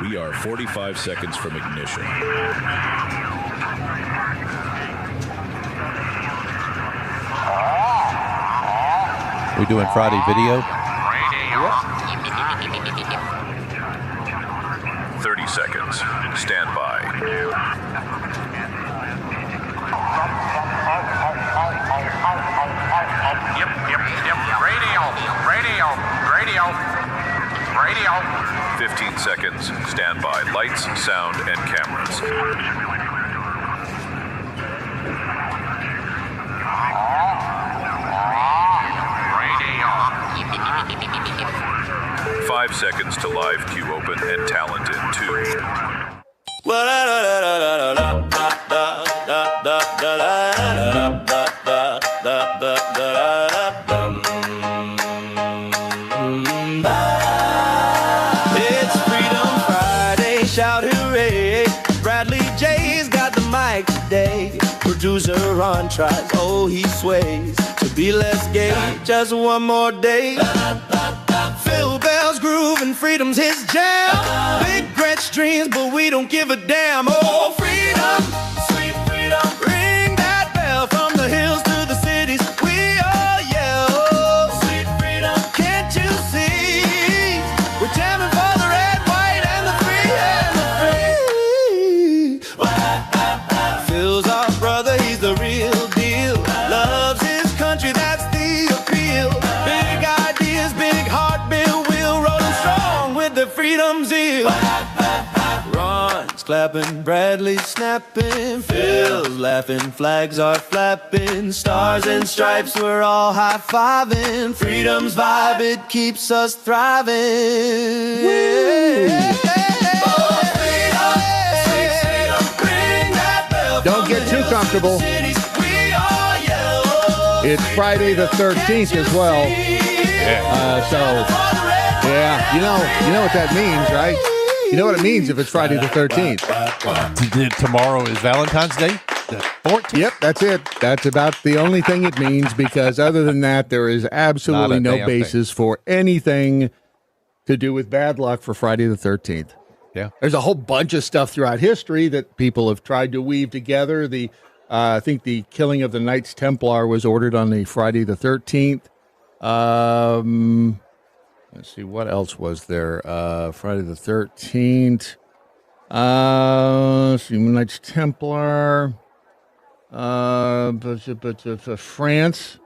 We are 45 seconds from ignition. We doing Friday video? 30 seconds. Stand by. Radio. 15 seconds. Stand by. Lights, sound, and cameras. Radio. 5 seconds to live queue open and talent in 2. It's Freedom Friday, shout hooray. Bradley J's got the mic today. Producer Ron tries, oh he sways to be less gay, just one more day. Phil Bell's groove and freedom's his jam. Big Gretch dreams, but we don't give a damn. Oh, freedom, sweet freedom. Ring that bell from the hills to the cities. We all yell, oh, sweet freedom. Can't you see? We're jamming for the red, white, and the free, Phil's our brother, he's the real deal. Loves his country, that's the appeal. Big ideas, big heart, big will, rolling strong with the freedom zeal. Ron's clapping, Bradley's snapping, Phil's laughing, flags are flapping, stars and stripes, we're all high-fiving. Freedom's vibe, it keeps us thriving. Don't get too comfortable. It's Friday the 13th as well. Yeah, you know what that means, right? You know what it means if it's Friday the 13th. Tomorrow is Valentine's Day, the 14th. Yep, that's it. That's about the only thing it means, because other than that, there is absolutely no basis for anything to do with bad luck for Friday the 13th. Yeah. There's a whole bunch of stuff throughout history that people have tried to weave together. I think the killing of the Knights Templar was ordered on the Friday the 13th. Let's see, what else was there? Friday the 13th. Let's see, Knights Templar. France.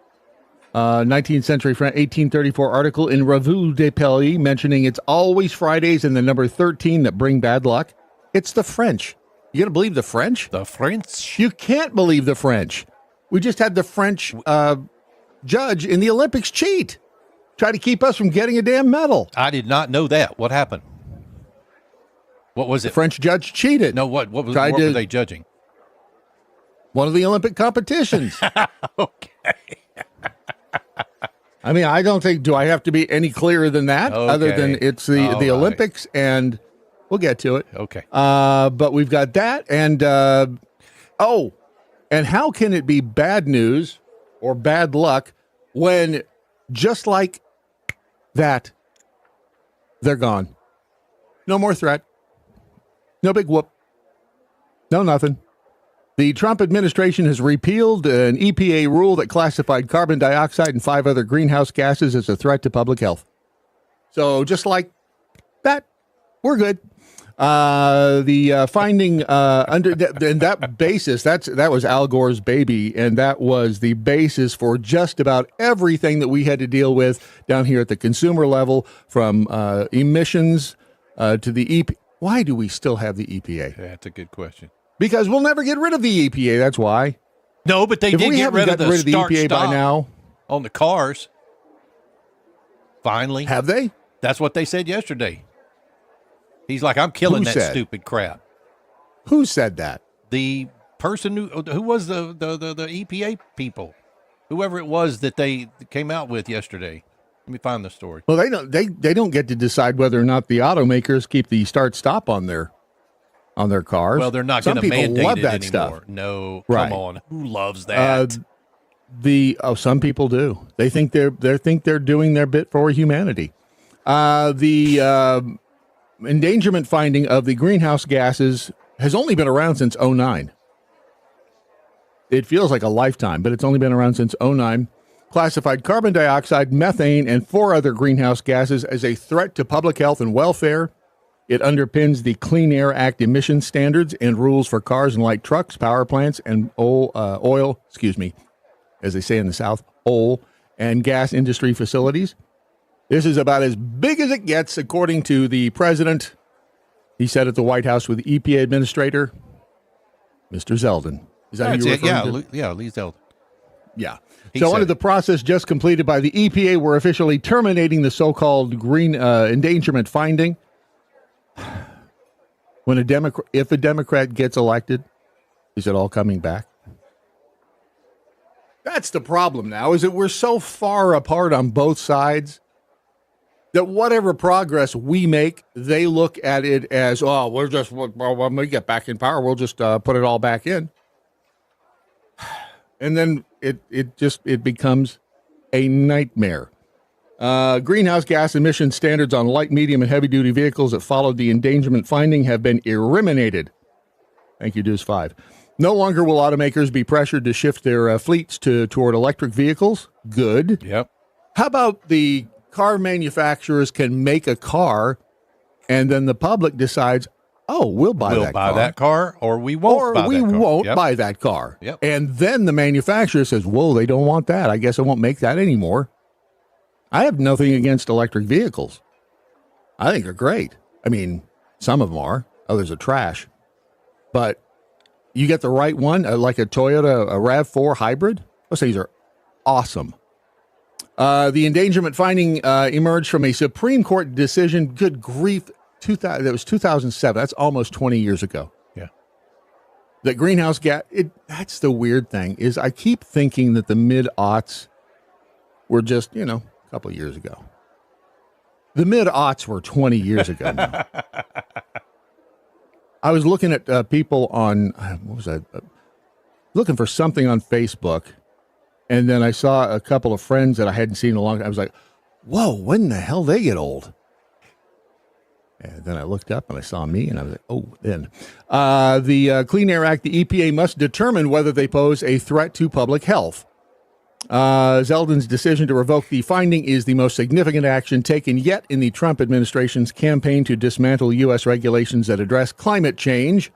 19th century France, 1834 article in Revue de Paris mentioning it's always Fridays and the number 13 that bring bad luck. It's the French. You gonna believe the French? The French? You can't believe the French. We just had the French judge in the Olympics cheat. Try to keep us from getting a damn medal. I did not know that. What happened? What was it? The French judge cheated. No, what were they judging? One of the Olympic competitions. Okay. I mean, I don't think, do I have to be any clearer than that? Okay. Other than it's the Olympics, and we'll get to it. Okay. But we've got that, and and how can it be bad news or bad luck when just like that, they're gone? No more threat. No big whoop. No nothing. The Trump administration has repealed an EPA rule that classified carbon dioxide and 5 other greenhouse gases as a threat to public health. So just like that, we're good. The finding under that basis, that was Al Gore's baby, and that was the basis for just about everything that we had to deal with down here at the consumer level, from emissions to the EPA. Why do we still have the EPA? That's a good question. Because we'll never get rid of the EPA. That's why. No, but they did get rid of the EPA by now on the cars. Finally, have they? That's what they said yesterday. He's like, I'm killing that stupid crap. Who said that? The person who was the EPA people, whoever it was that they came out with yesterday. Let me find the story. Well, they don't get to decide whether or not the automakers keep the start-stop on their cars. Well, they're not going to mandate love it that anymore. Stuff. No, right. Come on. Who loves that? Some people do. They think they're doing their bit for humanity. The endangerment finding of the greenhouse gases has only been around since '09. It feels like a lifetime, but it's only been around since '09. Classified carbon dioxide, methane, and 4 other greenhouse gases as a threat to public health and welfare. It underpins the Clean Air Act emission standards and rules for cars and light trucks, power plants, and oil, as they say in the South, oil and gas industry facilities. This is about as big as it gets, according to the president. He said at the White House with EPA Administrator, Mr. Zeldin. Is that who you're referring to? Yeah, Lee Zeldin. Yeah. So under the process just completed by the EPA, we're officially terminating the so-called green endangerment finding. If a Democrat gets elected, is it all coming back? That's the problem now, is that we're so far apart on both sides that whatever progress we make, they look at it as, oh, when we get back in power, we'll just put it all back in. And then it becomes a nightmare. Greenhouse gas emission standards on light, medium, and heavy-duty vehicles that followed the endangerment finding have been eliminated. Thank you, Deuce 5. No longer will automakers be pressured to shift their fleets toward electric vehicles. Good. Yep. How about the car manufacturers can make a car, and then the public decides, oh, we'll buy that car, or we won't buy that car. Yep. And then the manufacturer says, whoa, they don't want that. I guess I won't make that anymore. I have nothing against electric vehicles. I think they're great. I mean, some of them are. Others are trash. But you get the right one, like a Toyota, a RAV4 hybrid. Those things are awesome. The endangerment finding emerged from a Supreme Court decision. Good grief. That was 2007. That's almost 20 years ago. Yeah. The greenhouse gas, that's the weird thing, is I keep thinking that the mid-aughts were just, a couple of years ago. The mid-aughts were 20 years ago now. I was looking at people on, what was I? Looking for something on Facebook, and then I saw a couple of friends that I hadn't seen in a long time. I was like, whoa, when the hell they get old? And then I looked up and I saw me, and I was like, oh, then. The Clean Air Act, the EPA must determine whether they pose a threat to public health. Zeldin's decision to revoke the finding is the most significant action taken yet in the Trump administration's campaign to dismantle U.S. regulations that address climate change.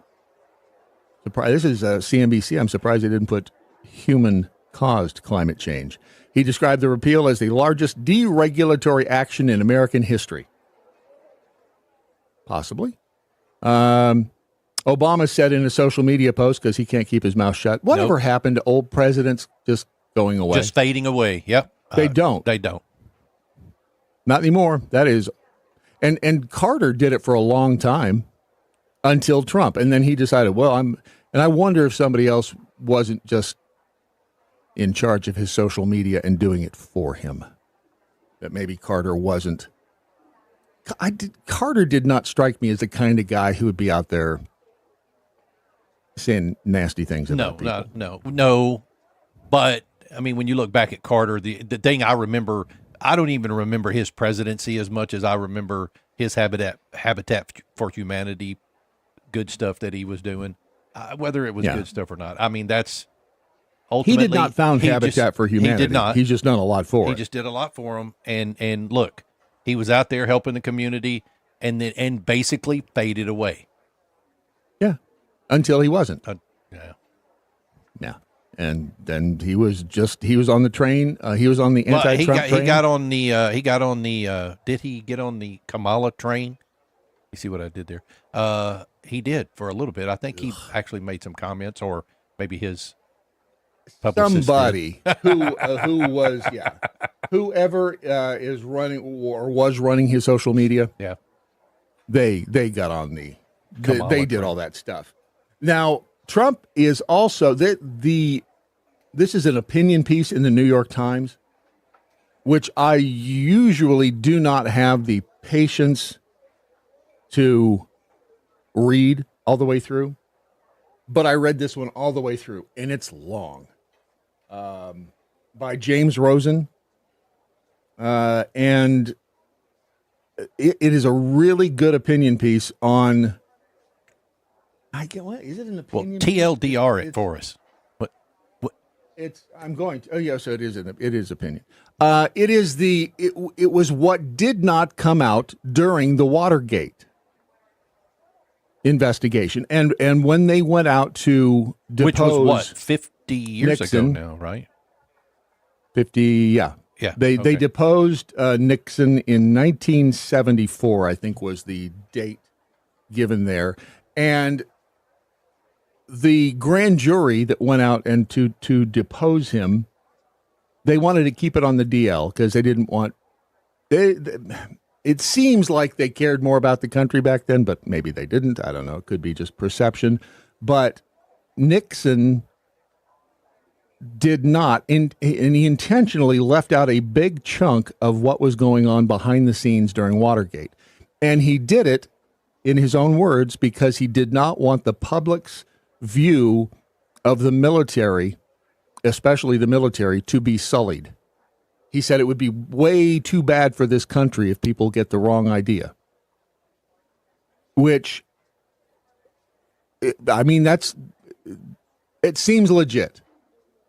This is CNBC. I'm surprised they didn't put human-caused climate change. He described the repeal as the largest deregulatory action in American history. Possibly. Obama said in a social media post, because he can't keep his mouth shut, whatever happened to old presidents just going away? Just fading away. Yep. They don't. They don't. Not anymore. That is. And Carter did it for a long time until Trump. And then he decided, and I wonder if somebody else wasn't just in charge of his social media and doing it for him. That maybe Carter wasn't. Carter did not strike me as the kind of guy who would be out there saying nasty things about people. No. But, I mean, when you look back at Carter, the thing I remember, I don't even remember his presidency as much as I remember his Habitat for Humanity good stuff that he was doing, whether it was good stuff or not. I mean, that's ultimately. He did not found Habitat for Humanity. He did not. He's just done a lot for it. He just did a lot for him. And look, he was out there helping the community and basically faded away. Yeah. Until he wasn't. Yeah. Yeah. And then he was on the train. He was on the anti-Trump train. Did he get on the Kamala train? You see what I did there? He did for a little bit. I think he actually made some comments, or maybe his publicist somebody who was, whoever is running or was running his social media. Yeah. They got on they did all that stuff. Now, Trump is also this is an opinion piece in the New York Times, which I usually do not have the patience to read all the way through, but I read this one all the way through, and it's long. By James Rosen, and it is a really good opinion piece on. I get what is it an opinion? Well, TLDR it for us. What? It's. I'm going to. Oh, yeah. So it is. It is opinion. It is the. It was what did not come out during the Watergate investigation, and when they went out to depose, Which was what 50 years Nixon, ago now, right? 50. Yeah. Yeah. They deposed Nixon in 1974. I think was the date given there, and the grand jury that went out and to depose him, they wanted to keep it on the DL because they didn't want. It seems like they cared more about the country back then, but maybe they didn't. I don't know. It could be just perception. But Nixon did not, and he intentionally left out a big chunk of what was going on behind the scenes during Watergate. And he did it, in his own words, because he did not want the public's view of the military, especially the military, to be sullied. He said it would be way too bad for this country if people get the wrong idea. Which, I mean, it seems legit.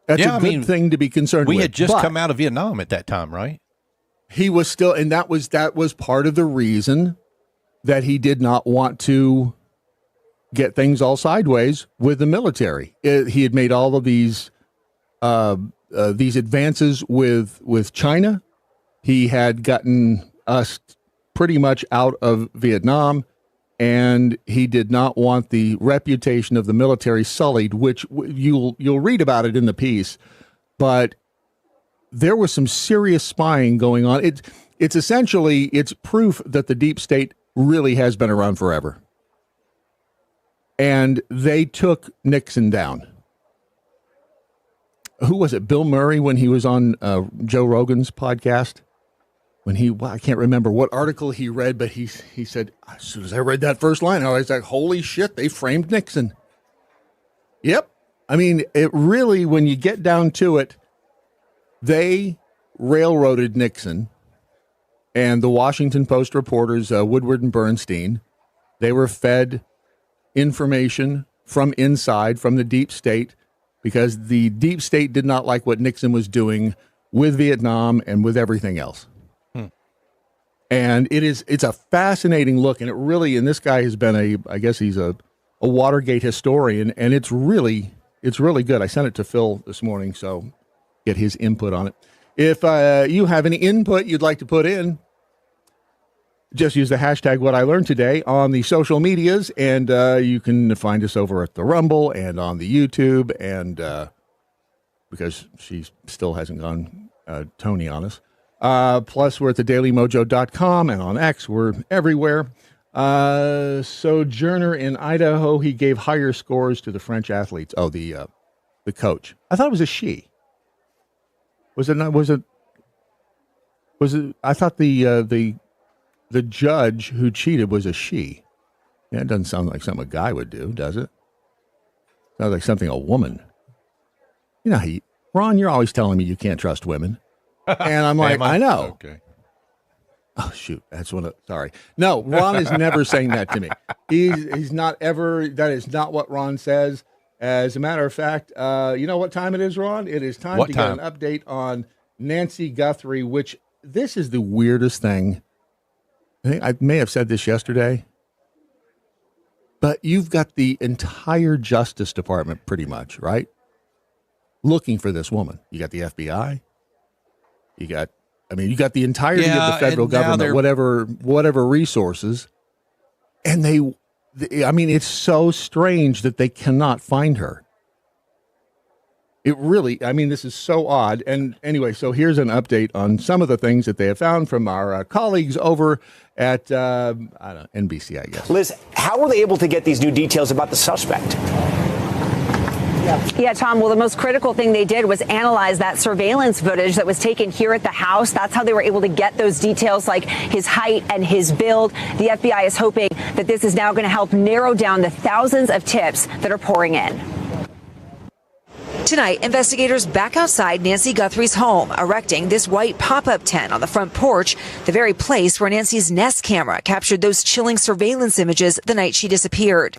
That's a good thing to be concerned with. We had just come out of Vietnam at that time, right? He was still, and that was part of the reason that he did not want to get things all sideways with the military. He had made all of these advances with China. He had gotten us pretty much out of Vietnam, and he did not want the reputation of the military sullied, which you'll read about it in the piece. But there was some serious spying going on. It's essentially proof that the deep state really has been around forever. And they took Nixon down. Who was it? Bill Murray, when he was on Joe Rogan's podcast, I can't remember what article he read, but he said, as soon as I read that first line, I was like, holy shit, they framed Nixon. Yep. I mean, it really, when you get down to it, they railroaded Nixon, and the Washington Post reporters, Woodward and Bernstein, they were fed information from inside, from the deep state, because the deep state did not like what Nixon was doing with Vietnam and with everything else. And it's a fascinating look, and this guy has been I guess he's a Watergate historian, and it's really good. I sent it to Phil this morning, so get his input on it. If you have any input you'd like to put in, just use the hashtag What I Learned Today on the social medias, and you can find us over at the Rumble and on the YouTube, and because she still hasn't gone Tony on us. Plus, we're at thedailymojo.com, and on X, we're everywhere. Sojourner in Idaho, he gave higher scores to the French athletes. Oh, the coach. I thought it was a she. Was it not? Was it? I thought the judge who cheated was a she. Yeah, it doesn't sound like something a guy would do, does it? Sounds like something a woman. You know, Ron, you're always telling me you can't trust women. And I'm like, I know. Okay. Oh, shoot. That's sorry. No, Ron is never saying that to me. He's not ever. That is not what Ron says. As a matter of fact, you know what time it is, Ron? It is time to get an update on Nancy Guthrie, which this is the weirdest thing. I think I may have said this yesterday, but you've got the entire Justice Department pretty much, right? Looking for this woman. You got the FBI. You got the entirety of the federal government, whatever resources. And it's so strange that they cannot find her. It really, this is so odd. And anyway, so here's an update on some of the things that they have found from our colleagues over at, NBC, I guess. Liz, how were they able to get these new details about the suspect? Yeah, Tom, well, the most critical thing they did was analyze that surveillance footage that was taken here at the house. That's how they were able to get those details, like his height and his build. The FBI is hoping that this is now going to help narrow down the thousands of tips that are pouring in. Tonight, investigators back outside Nancy Guthrie's home, erecting this white pop-up tent on the front porch, the very place where Nancy's Nest camera captured those chilling surveillance images the night she disappeared.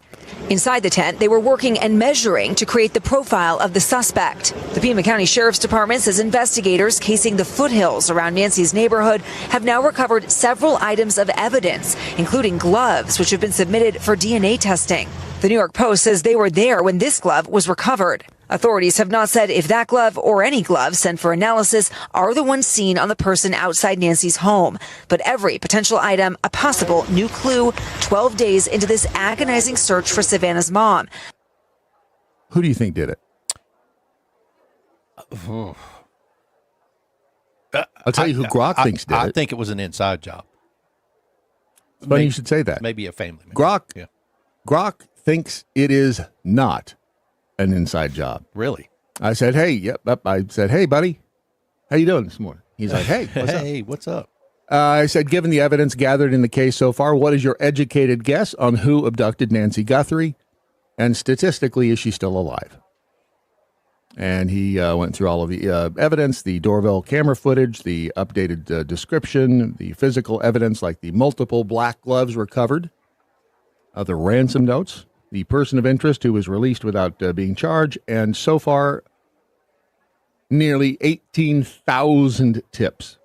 Inside the tent, they were working and measuring to create the profile of the suspect. The Pima County Sheriff's Department says investigators casing the foothills around Nancy's neighborhood have now recovered several items of evidence, including gloves, which have been submitted for DNA testing. The New York Post says they were there when this glove was recovered. Authorities have not said if that glove or any gloves sent for analysis are the ones seen on the person outside Nancy's home. But every potential item, a possible new clue 12 days into this agonizing search for Savannah's mom. Who do you think did it? I'll tell you who Grok thinks did it. I think it was an inside job. It's funny you should say that. Maybe a family member. Grok thinks it is not an inside job. Really? I said, hey, I said, hey, buddy, how you doing this morning? He's like, hey, what's up? Hey, what's up? I said, given the evidence gathered in the case so far, what is your educated guess on who abducted Nancy Guthrie? And statistically, is she still alive? And he went through all of the evidence, the doorbell camera footage, the updated description, the physical evidence like the multiple black gloves recovered, the ransom notes, the person of interest who was released without being charged, and so far, nearly 18,000 tips.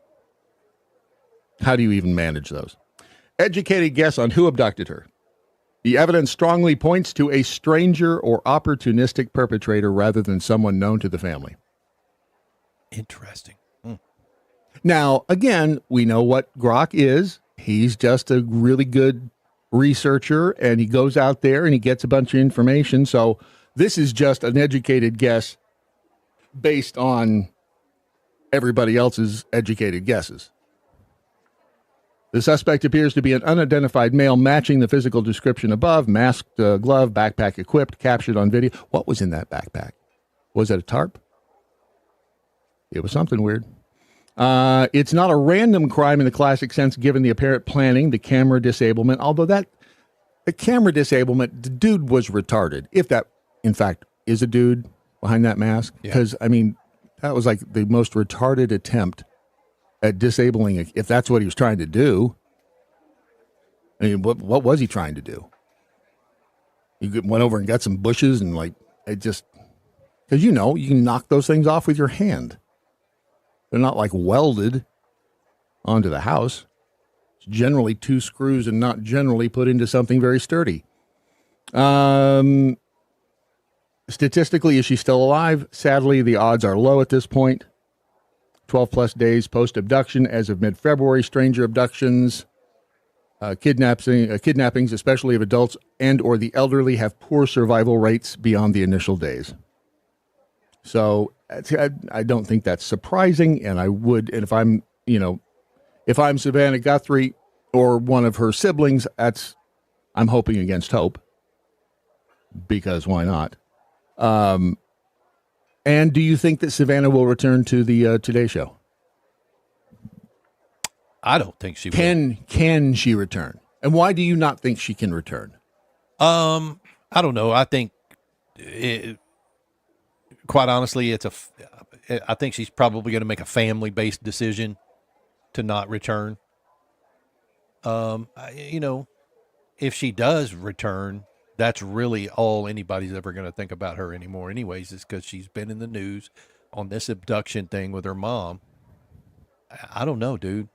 How do you even manage those? Educated guess on who abducted her. The evidence strongly points to a stranger or opportunistic perpetrator rather than someone known to the family. Interesting. Now, again, we know what Grok is. He's just a really good researcher, and he goes out there and he gets a bunch of information. So this is just an educated guess based on everybody else's educated guesses. The suspect appears to be an unidentified male matching the physical description above. Masked glove, backpack equipped, captured on video. What was in that backpack? Was it a tarp? It was something weird. It's not a random crime in the classic sense, given the apparent planning, the camera disablement. Although the camera disablement, the dude was retarded. If that, in fact, is a dude behind that mask. Because, I mean, that was like the most retarded attempt at disabling, if that's what he was trying to do. I mean, what was he trying to do? He went over and got some bushes and it just, because you can knock those things off with your hand. They're not like welded onto the house. It's generally two screws and not generally put into something very sturdy. Statistically, is she still alive? Sadly, the odds are low at this point. 12 plus days post-abduction as of mid-February. Stranger abductions, kidnappings, especially of adults and or the elderly, have poor survival rates beyond the initial days. So I don't think that's surprising, and if I'm Savannah Guthrie or one of her siblings, I'm hoping against hope, because why not? And do you think that Savannah will return to the Today Show? I don't think she will. Can she return? And why do you not think she can return? I don't know. I think, quite honestly, I think she's probably going to make a family-based decision to not return. If she does return, that's really all anybody's ever going to think about her anymore anyways, is because she's been in the news on this abduction thing with her mom. I don't know, dude.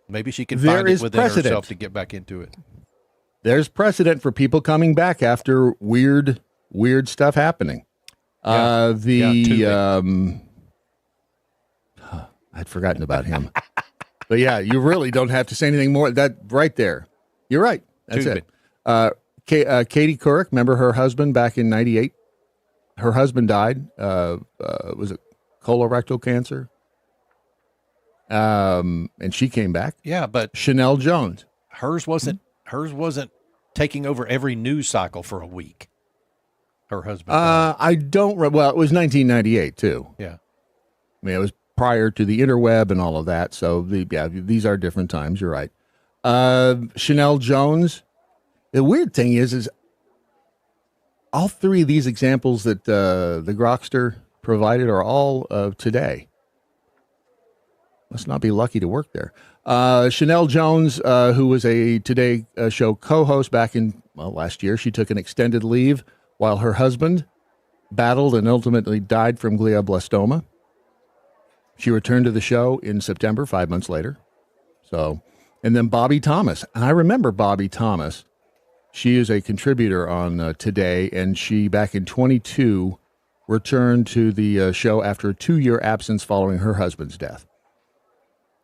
Maybe she can find it within herself to get back into it. There's precedent for people coming back after weird stuff happening. I'd forgotten about him. But yeah, you really don't have to say anything more. That right there. You're right. That's it. Katie Couric, remember her husband back in 98? Her husband died. Was it colorectal cancer? And she came back. Yeah, but Chanel Jones. Hers wasn't taking over every news cycle for a week. Her husband. Well, it was 1998 too. Yeah. I mean, it was prior to the interweb and all of that. So these are different times. You're right. Chanel Jones. The weird thing is all three of these examples that the Grokster provided are all today. Must not be lucky to work there. Chanel Jones, who was a Today Show co-host back in last year, she took an extended leave while her husband battled and ultimately died from glioblastoma. She returned to the show in September, 5 months later. So, and then Bobby Thomas. And I remember Bobby Thomas. She is a contributor on Today, and she, back in 22, returned to the show after a 2-year absence following her husband's death.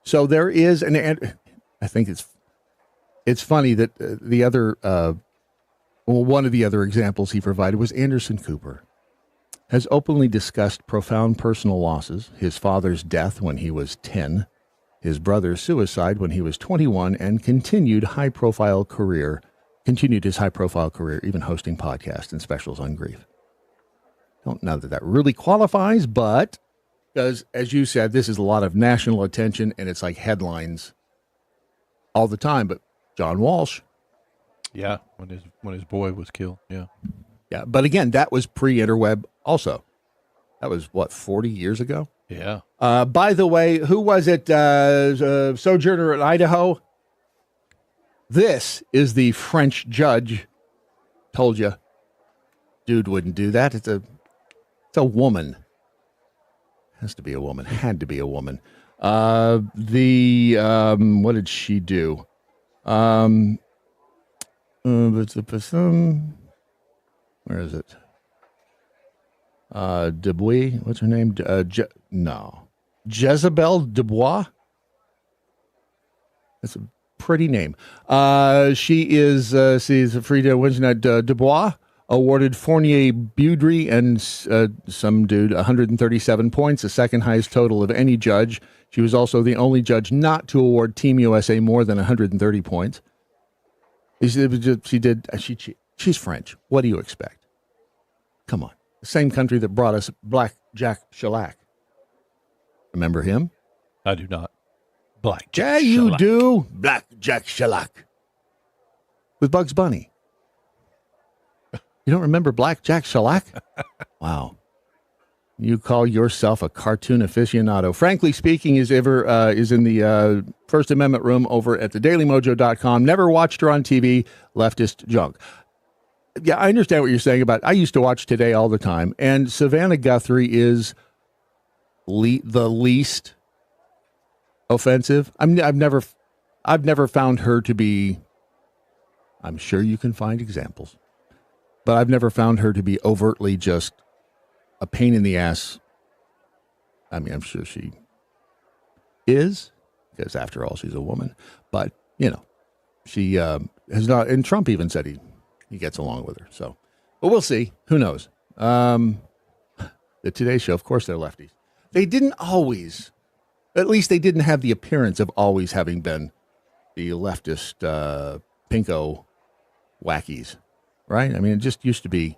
So there is, and I think it's funny that the other, one of the other examples he provided was Anderson Cooper has openly discussed profound personal losses, his father's death when he was 10, his brother's suicide when he was 21, and continued his high-profile career, even hosting podcasts and specials on grief. Don't know that really qualifies, but because, as you said, this is a lot of national attention, and it's like headlines all the time. But John Walsh. Yeah, when his boy was killed, yeah. Yeah, but again, that was pre-interweb also. That was, 40 years ago? Yeah. By the way, who was it? Sojourner in Idaho? This is the French judge. Told you. Dude wouldn't do that. It's a woman. Has to be a woman. Had to be a woman. What did she do? Where is it? Dubois. What's her name? Jezebel Dubois. That's a pretty name. She is Frida Wednesday Dubois. Awarded Fournier Boudry and some dude 137 points, the second highest total of any judge. She was also the only judge not to award Team USA more than 130 points. She's French. What do you expect? Come on. The same country that brought us Black Jack Shellac. Remember him? I do not. Black Jack Yeah, Shellac. you do. Black Jack Shellac. With Bugs Bunny. You don't remember Black Jack Shellac? Wow. You call yourself a cartoon aficionado. Frankly Speaking is in the First Amendment room over at thedailymojo.com. Never watched her on TV. Leftist junk. Yeah, I understand what you're saying about I used to watch Today all the time. And Savannah Guthrie is the least offensive. I've never found her to be, I'm sure you can find examples, but I've never found her to be overtly just a pain in the ass. I mean, I'm sure she is, because after all, she's a woman. But, she has not, and Trump even said he gets along with her. So, but we'll see. Who knows? The Today Show, of course, they're lefties. They didn't always, at least they didn't have the appearance of always having been the leftist pinko wackies. Right? I mean, it just used to be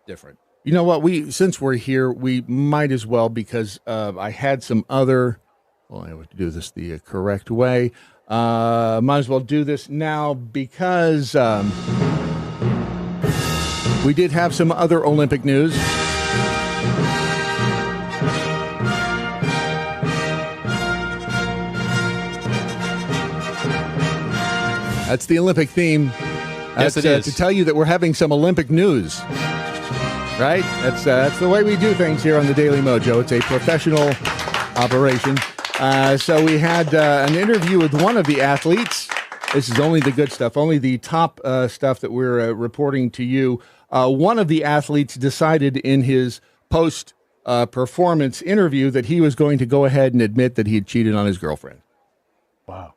different. You know what? Since we're here, we might as well, because I had some other. Well, I have to do this the correct way. Might as well do this now because we did have some other Olympic news. That's the Olympic theme. Yes, it is. To tell you that we're having some Olympic news, right? That's the way we do things here on the Daily Mojo. It's a professional operation. So we had an interview with one of the athletes. This is only the good stuff, only the top stuff that we're reporting to you. One of the athletes decided in his post-performance interview that he was going to go ahead and admit that he had cheated on his girlfriend. Wow.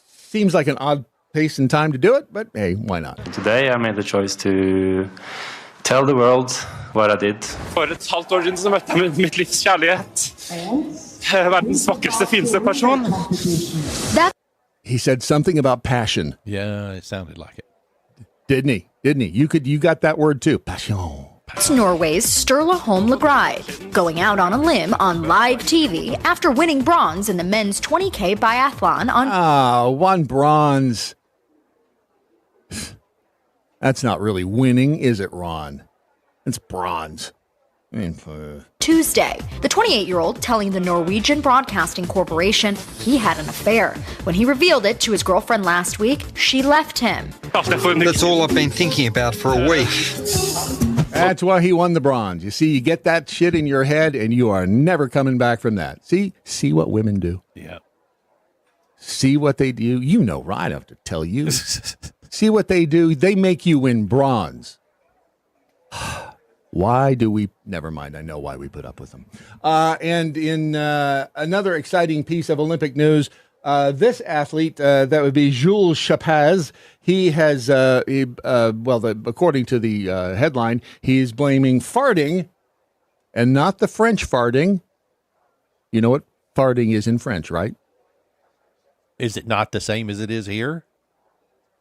Seems like an odd pace and time to do it, but hey, why not? Today I made the choice to tell the world what I did. For et halvt år siden så møtte jeg mitt livs kjærlighet. Verdens vakreste, fineste person. He said something about passion. Yeah, it sounded like it. Didn't he? You got that word too. Passion. It's Norway's Sturla Holm Lagride, going out on a limb on live TV after winning bronze in the men's 20K biathlon on... one bronze. That's not really winning, is it, Ron? It's bronze. I mean, Tuesday, the 28-year-old telling the Norwegian Broadcasting Corporation he had an affair. When he revealed it to his girlfriend last week, she left him. That's all I've been thinking about for a week. That's why he won the bronze. You see, you get that shit in your head, and you are never coming back from that. See what women do. Yeah. See what they do. You know, right? I don't have to tell you. See what they do. They make you win bronze. Why do we? Never mind. I know why we put up with them. And in another exciting piece of Olympic news, this athlete, that would be Jules Chapaz, he has, according to the headline, he's blaming farting, and not the French farting. You know what farting is in French, right? Is it not the same as it is here?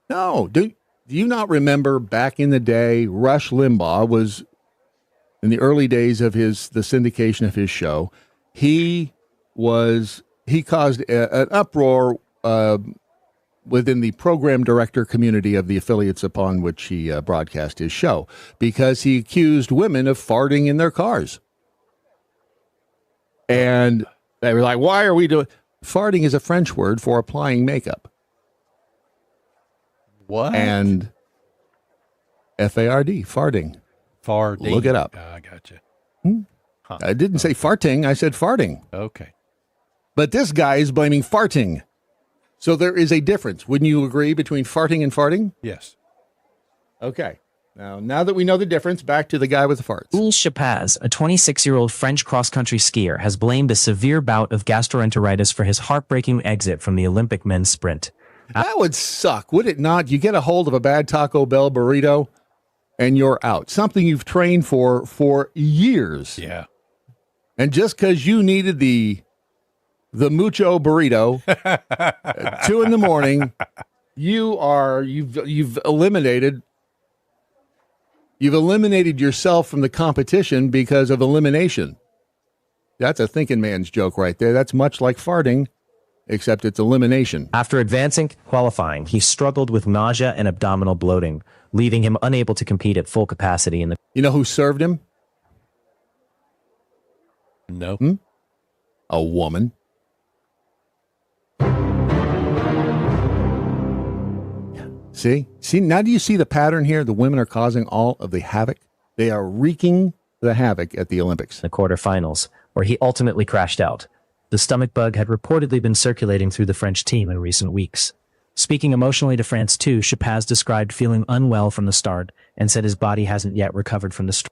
No. Do you not remember back in the day, Rush Limbaugh was, in the early days of the syndication of his show, he caused an uproar within the program director community of the affiliates upon which he broadcast his show, because he accused women of farting in their cars. And they were like, why are we doing... Farting is a French word for applying makeup. What? And F-A-R-D, farting. Farting. Look it up. I gotcha. Huh. I didn't say farting, I said farting. Okay. But this guy is blaming farting. So there is a difference. Wouldn't you agree between farting and farting? Yes. Okay. Now that we know the difference, back to the guy with the farts. Jules Chapaz, a 26-year-old French cross-country skier, has blamed a severe bout of gastroenteritis for his heartbreaking exit from the Olympic men's sprint. That would suck, would it not? You get a hold of a bad Taco Bell burrito, and you're out. Something you've trained for years. Yeah. And just because you needed the MoJo burrito at 2 a.m, you've eliminated yourself from the competition because of elimination. That's a thinking man's joke right there. That's much like farting, except it's elimination. After advancing qualifying, he struggled with nausea and abdominal bloating, leaving him unable to compete at full capacity in the... You know who served him? No. A woman. See, now do you see the pattern here? The women are causing all of the havoc. They are wreaking the havoc at the Olympics. The quarterfinals, where he ultimately crashed out. The stomach bug had reportedly been circulating through the French team in recent weeks. Speaking emotionally to France 2, Chapaz described feeling unwell from the start and said his body hasn't yet recovered from the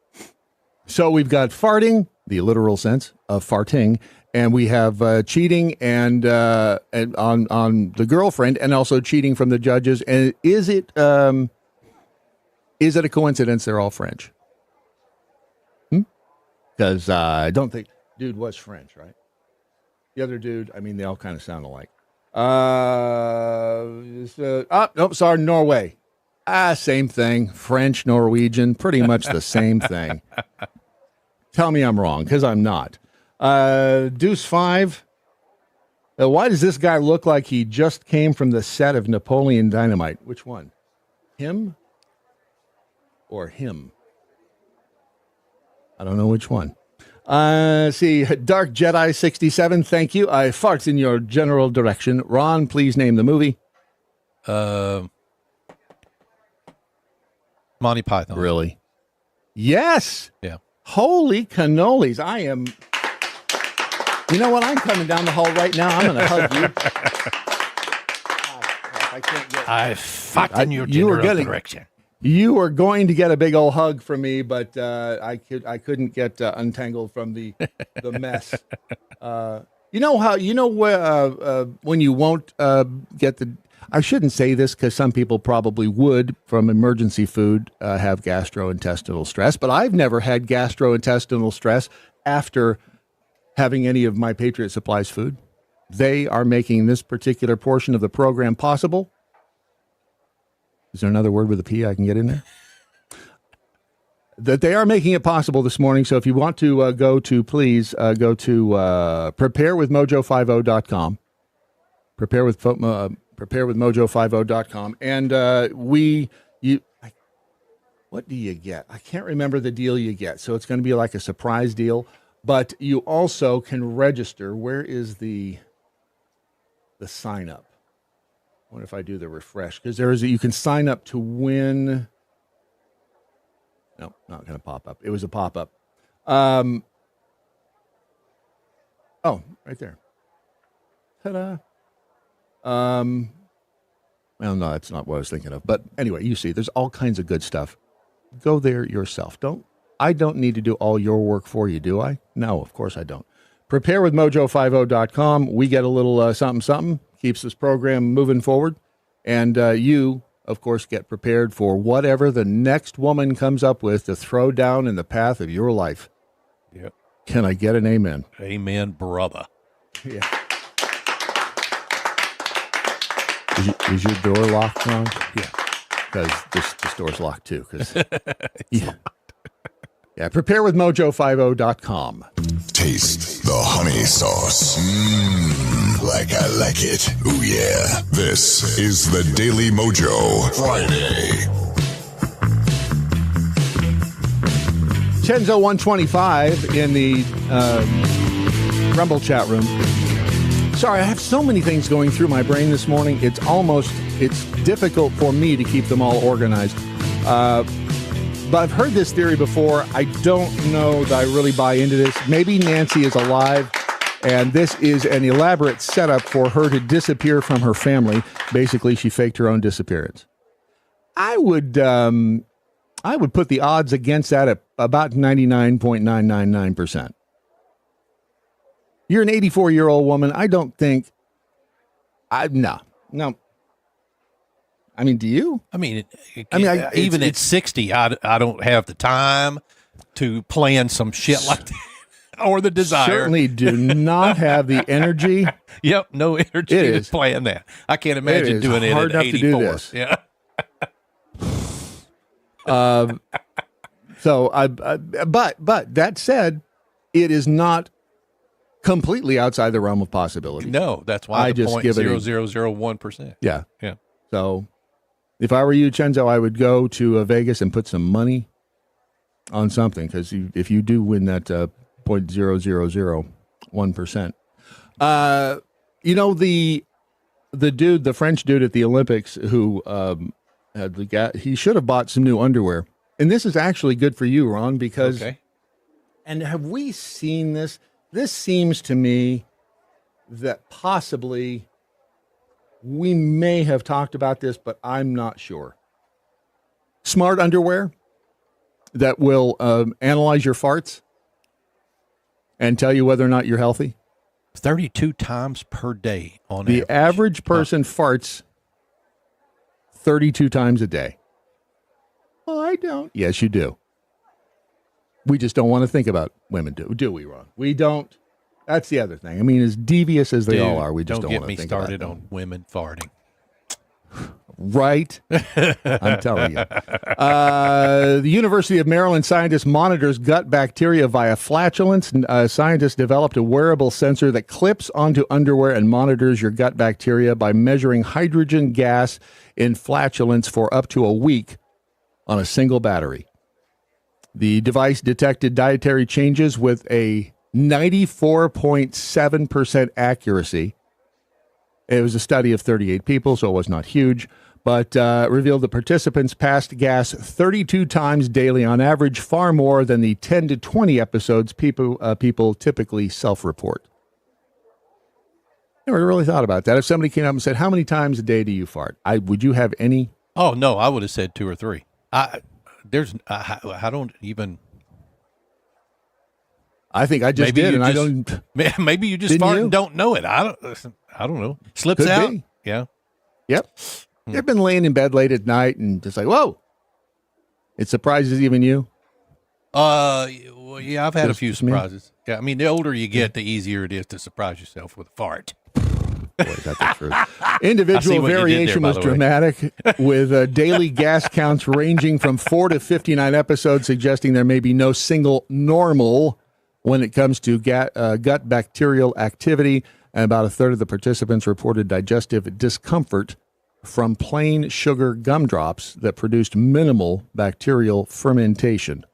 So we've got farting, the literal sense of farting, and we have cheating and on the girlfriend, and also cheating from the judges. And is it a coincidence they're all French? Because I don't think dude was French, right? The other dude, I mean, they all kind of sound alike. Sorry, Norway. Same thing. French, Norwegian, pretty much the same thing. Tell me I'm wrong, because I'm not. Deuce 5. Why does this guy look like he just came from the set of Napoleon Dynamite? Which one? Him or him? I don't know which one. See, Dark Jedi 67, thank you. I fart in your general direction. Ron, please name the movie. Monty Python. Really? Yes. Yeah. Holy cannolis. I am... You know what? I'm coming down the hall right now. I'm going to hug you. I can't get... I fart in your general direction. You were going to get a big old hug from me, but I couldn't get untangled from the mess. When you won't get the... I shouldn't say this because some people probably would from emergency food have gastrointestinal stress, but I've never had gastrointestinal stress after having any of my Patriot Supplies food. They are making this particular portion of the program possible. Is there another word with a P I can get in there? That they are making it possible this morning. So if you want to go to preparewithmojo50.com. preparewithmojo50.com. And what do you get? I can't remember the deal you get. So it's going to be like a surprise deal, but you also can register. Where is the sign up? What if I do the refresh? Because you can sign up to win. No, not going to pop up. It was a pop up. Oh, right there. Ta-da. Well, no, that's not what I was thinking of. But anyway, you see, there's all kinds of good stuff. Go there yourself. I don't need to do all your work for you, do I? No, of course I don't. Prepare with MoJo50.com. We get a little something, keeps this program moving forward. And you, of course, get prepared for whatever the next woman comes up with to throw down in the path of your life. Yep. Can I get an amen? Amen, brother. Yeah. Is your door locked, Ron? Yeah. Because this door's locked too. Yeah, prepare with MoJo50.com. Taste the honey sauce. Like I like it. Ooh, yeah. This is the Daily Mojo Friday. Chenzo 125 in the Rumble chat room. Sorry, I have so many things going through my brain this morning. It's difficult for me to keep them all organized. But I've heard this theory before. I don't know that I really buy into this. Maybe Nancy is alive, and this is an elaborate setup for her to disappear from her family. Basically, she faked her own disappearance. I would put the odds against that at about 99.999%. You're an 84-year-old woman. I don't think... No. I mean, do you? Even at 60, I don't have the time to plan some shit like that or the desire. Certainly do not have the energy. Yep, no energy to plan that. I can't imagine doing it at 84. To do this. Yeah. But that said, it is not completely outside the realm of possibility. No, that's why I the just give it 0.0001%. Yeah. Yeah. So if I were you, Chenzo, I would go to Vegas and put some money on something, because if you do win that 0.0001%, the French dude at the Olympics who had he should have bought some new underwear. And this is actually good for you, Ron, because and have we seen this? This seems to me that possibly we may have talked about this, but I'm not sure. Smart underwear that will analyze your farts and tell you whether or not you're healthy. 32 times per day on average. The average person farts 32 times a day. Well, I don't. Yes, you do. We just don't want to think about women, do we, Ron? We don't. That's the other thing. I mean, as devious as they all are, we just don't want to think about it. Don't get me started on women farting. Right? I'm telling you. The University of Maryland scientist monitors gut bacteria via flatulence. Scientists developed a wearable sensor that clips onto underwear and monitors your gut bacteria by measuring hydrogen gas in flatulence for up to a week on a single battery. The device detected dietary changes with a 94.7% accuracy. It was a study of 38 people, so it was not huge, but revealed the participants passed gas 32 times daily on average, far more than the 10 to 20 episodes people typically self-report. I never really thought about that. If somebody came up and said, how many times a day do you fart? Would you have any? Oh, no, I would have said 2 or 3. I don't even. I think I just did, and I don't. Maybe you just fart and don't know it. I don't know. Slips Could out. Be. Yeah. Yep. You've been laying in bed late at night and just like, whoa. It surprises even you. Well, yeah, I've had a few surprises. Yeah, I mean, the older you get, the easier it is to surprise yourself with a fart. Boy, is that the truth. Individual variation was dramatic, with daily gas counts ranging from 4 to 59 episodes, suggesting there may be no single normal when it comes to gut bacterial activity. And about a third of the participants reported digestive discomfort from plain sugar gumdrops that produced minimal bacterial fermentation,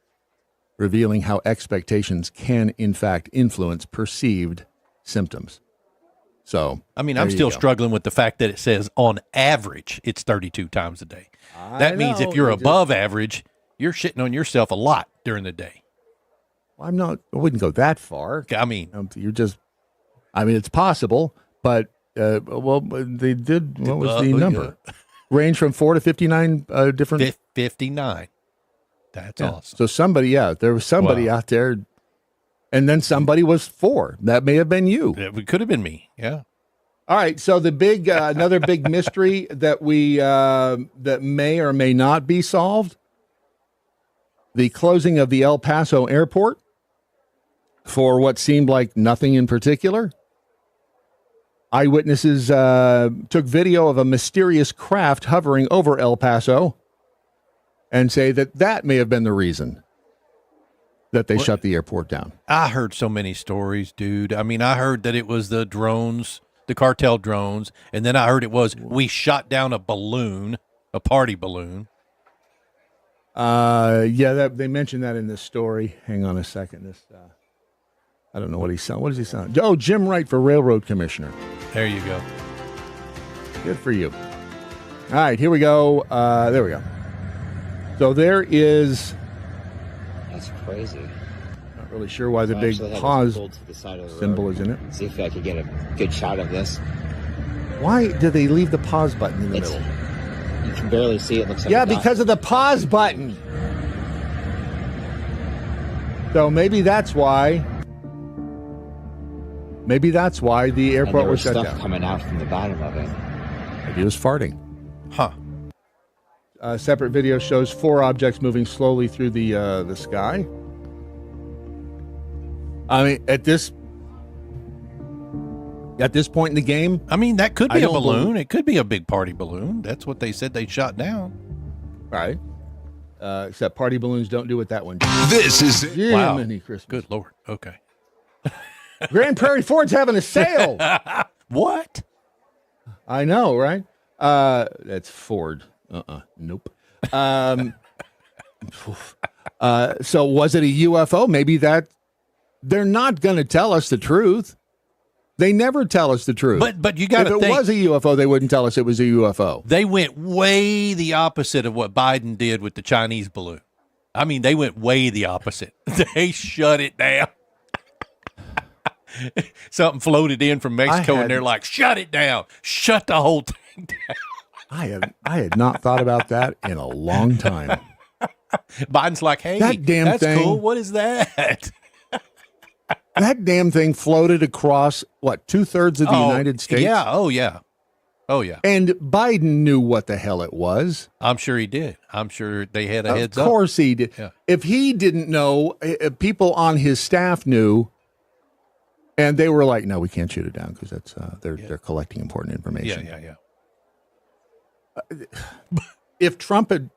revealing how expectations can, in fact, influence perceived symptoms. So, I mean, I'm still struggling with the fact that it says on average it's 32 times a day. That means if you're above average, you're shitting on yourself a lot during the day. I wouldn't go that far. I mean, it's possible, but, they did, what was the number? Range from 4 to 59 different. 59. That's awesome. So there was somebody out there, and then somebody was 4. That may have been you. It could have been me. Yeah. All right. So the big, another big mystery that that may or may not be solved: the closing of the El Paso airport for what seemed like nothing in particular. Eyewitnesses took video of a mysterious craft hovering over El Paso and say that may have been the reason that they shut the airport down. I heard so many stories, dude. I mean, I heard that it was the drones, the cartel drones, and then I heard it was we shot down a balloon, a party balloon. They mentioned that in this story. Hang on a second. I don't know what he sound. What does he sound? Oh, Jim Wright for Railroad Commissioner. There you go. Good for you. All right, here we go. There we go. So there is. That's crazy. Not really sure why the big pause symbol is in it. See if I could get a good shot of this. Why did they leave the pause button in the middle? You can barely see it. Looks like because of the pause button. So maybe that's why. Maybe that's why the airport was shut down. Stuff coming out from the bottom of it. Maybe it was farting. Huh. A separate video shows 4 objects moving slowly through the sky. I mean, at this point in the game, I mean, that could be a balloon. It could be a big party balloon. That's what they said they shot down. Right. Except party balloons don't do what that one did. This is Jiminy Christmas. Good Lord. Okay. Grand Prairie Ford's having a sale. What? I know, right? That's Ford. Nope. So was it a UFO? Maybe that they're not going to tell us the truth. They never tell us the truth. But you got to think. If it was a UFO, they wouldn't tell us it was a UFO. They went way the opposite of what Biden did with the Chinese balloon. I mean, they went way the opposite. They shut it down. Something floated in from Mexico, and they're like, shut it down. Shut the whole thing down. I had not thought about that in a long time. Biden's like, hey, that damn that's thing, cool. What is that? That damn thing floated across, 2/3 of the United States? Yeah. Oh, yeah. Oh, yeah. And Biden knew what the hell it was. I'm sure he did. I'm sure they had a heads up. Of course he did. Yeah. If he didn't know, people on his staff knew. And they were like, "No, we can't shoot it down because that's they're collecting important information." Yeah. If Trump had,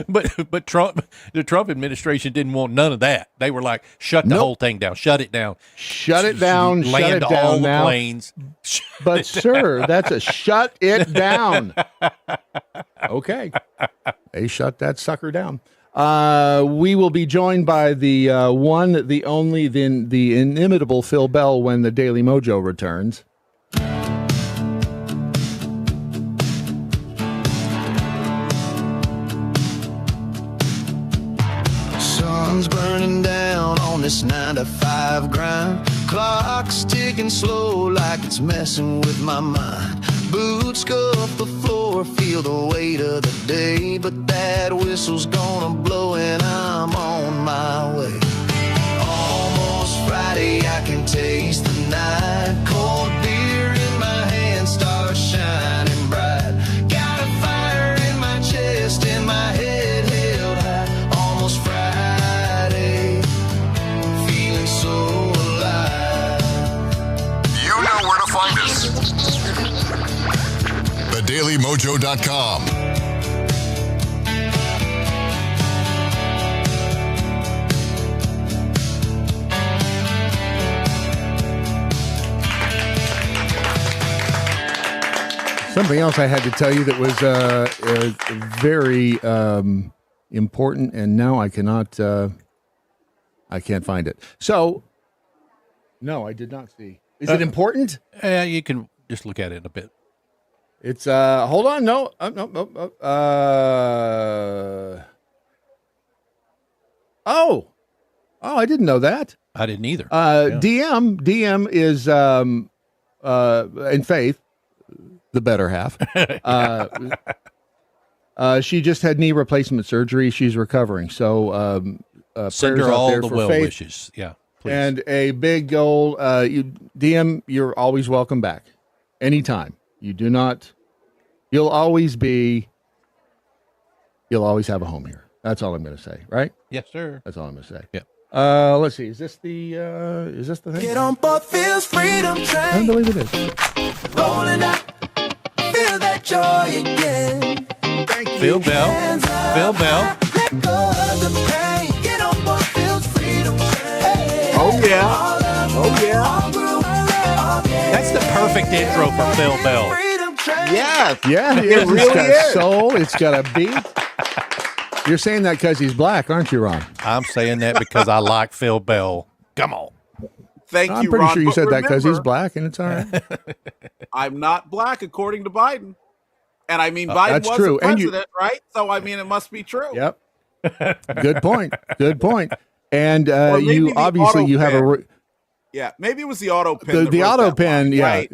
but the Trump administration didn't want none of that. They were like, "Shut the whole thing down. Shut it down. Shut it down. Land shut it down all now. the planes." But sir, that's a shut it down. Okay, they shut that sucker down. We will be joined by the one, the only, the inimitable Phil Bell when the Daily Mojo returns. Sun's burning down on this 9-to-5 grind. Clock's ticking slow like it's messing with my mind. Boots scuff the floor, feel the weight of the day. But that whistle's gonna blow and I'm on my way. Almost Friday, I can taste the night. Cold beer in my hand, stars shining bright. Got a fire in my chest and my head held high. Almost Friday, feeling so alive. You know where to find us. TheDailyMojo.com. Something else I had to tell you that was very important, and now I cannot. I can't find it. So, no, I did not see. Is it important? You can just look at it a bit. It's hold on, no. Oh, I didn't know that. I didn't either. DM is in Faith, the better half. She just had knee replacement surgery. She's recovering. So send her all the well Faith. wishes. Yeah, please. And a big old DM. You're always welcome back, anytime. You do not. You'll always have a home here. That's all I'm going to say, right? Yes, sir. That's all I'm going to say. Yeah. Let's see. Is this the thing? Get on board Phil's Freedom Train. I believe it is. Rolling up, feel that joy again. Phil Bell. Phil Bell. Let go of the pain. Get on board Phil's Freedom Train. Oh yeah. That's the perfect intro for Phil Bell. Yeah, it is. really It's got is. soul. It's got a beat. You're saying that because he's black, aren't you, Ron? I'm saying that because I like Phil Bell. Come on. Thank I'm you, pretty Ron. sure you But said that because he's remember, black, and it's all right. I'm not black, according to Biden. And I mean, Biden that's was true. the And president, right? So, I mean, it must be true. Yep. Good point. And Or maybe you the obviously you have auto pen. Yeah, maybe it was the auto pen. that the wrote auto that pen. line, Yeah, right?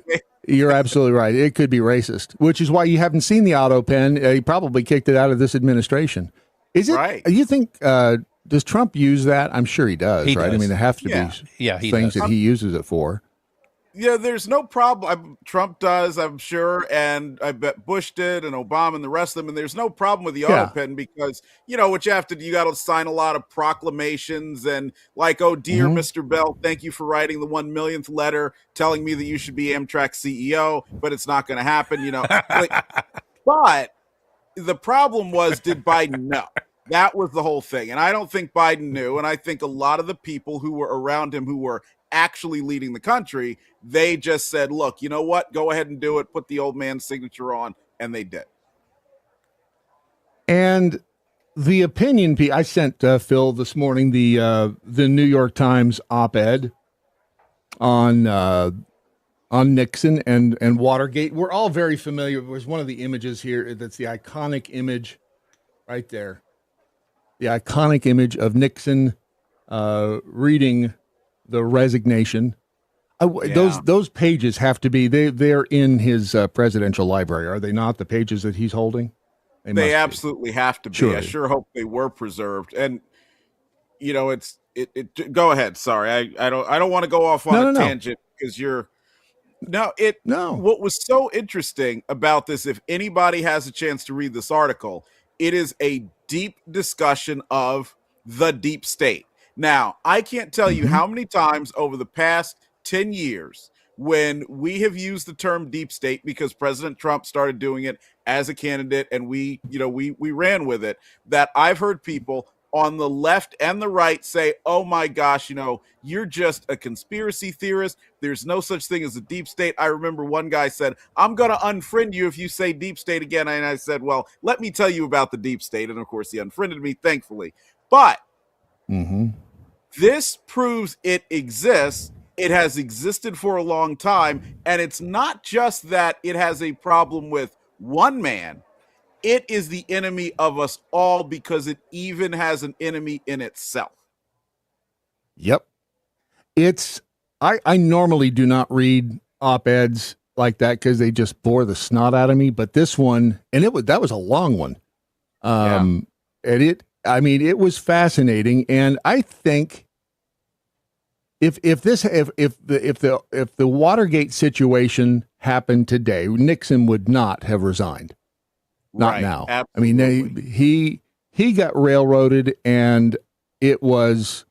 you're absolutely right. It could be racist, which is why you haven't seen the auto pen. He probably kicked it out of this administration. Is it? Right. You think? Does Trump use that? I'm sure he does. He right? I does. mean, there have to Yeah, be he things does. that he uses it for. Yeah, there's no problem. Trump does, I'm sure, and I bet Bush did, and Obama, and the rest of them. And there's no problem with the auto pen because what you have to do, you got to sign a lot of proclamations and like, oh dear, Mr. Bell, thank you for writing the 1 millionth letter telling me that you should be Amtrak CEO, but it's not going to happen, But the problem was, did Biden know? That was the whole thing, and I don't think Biden knew, and I think a lot of the people who were around him who were actually leading the country, they just said, look, you know what? Go ahead and do it. Put the old man's signature on. And they did. And the opinion piece, I sent Phil this morning the New York Times op-ed on Nixon and Watergate. We're all very familiar. There's one of the images here that's the iconic image right there. The iconic image of Nixon reading the resignation. Those pages have to be they're in his presidential library, are they not? The pages that he's holding. They absolutely have to be. Surely. I sure hope they were preserved. And it's go ahead. Sorry, I don't want to go off on a tangent because you're. What was so interesting about this, if anybody has a chance to read this article, it is a deep discussion of the deep state. Now, I can't tell you how many times over the past 10 years when we have used the term deep state because President Trump started doing it as a candidate and we ran with it, that I've heard people on the left and the right say, oh my gosh, you're just a conspiracy theorist. There's no such thing as a deep state. I remember one guy said, I'm going to unfriend you if you say deep state again. And I said, well, let me tell you about the deep state. And of course he unfriended me, thankfully. But this proves it exists. It has existed for a long time. And it's not just that it has a problem with one man. It is the enemy of us all because it even has an enemy in itself. Yep. I normally do not read op-eds like that because they just bore the snot out of me. But this one, and that was a long one. And it was fascinating. And I think if the Watergate situation happened today, Nixon would not have resigned. Not right, now. Absolutely. I mean, he got railroaded, and it was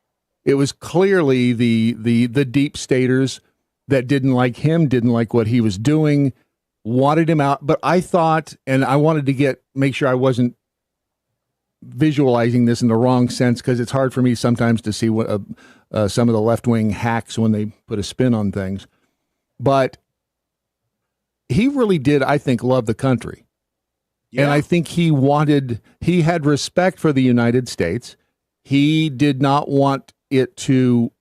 clearly the deep staters that didn't like him, didn't like what he was doing, wanted him out. But I thought, and I wanted to make sure I wasn't visualizing this in the wrong sense because it's hard for me sometimes to see what some of the left-wing hacks when they put a spin on things. But he really did, I think, love the country. Yeah. And I think he had respect for the United States. He did not want it to,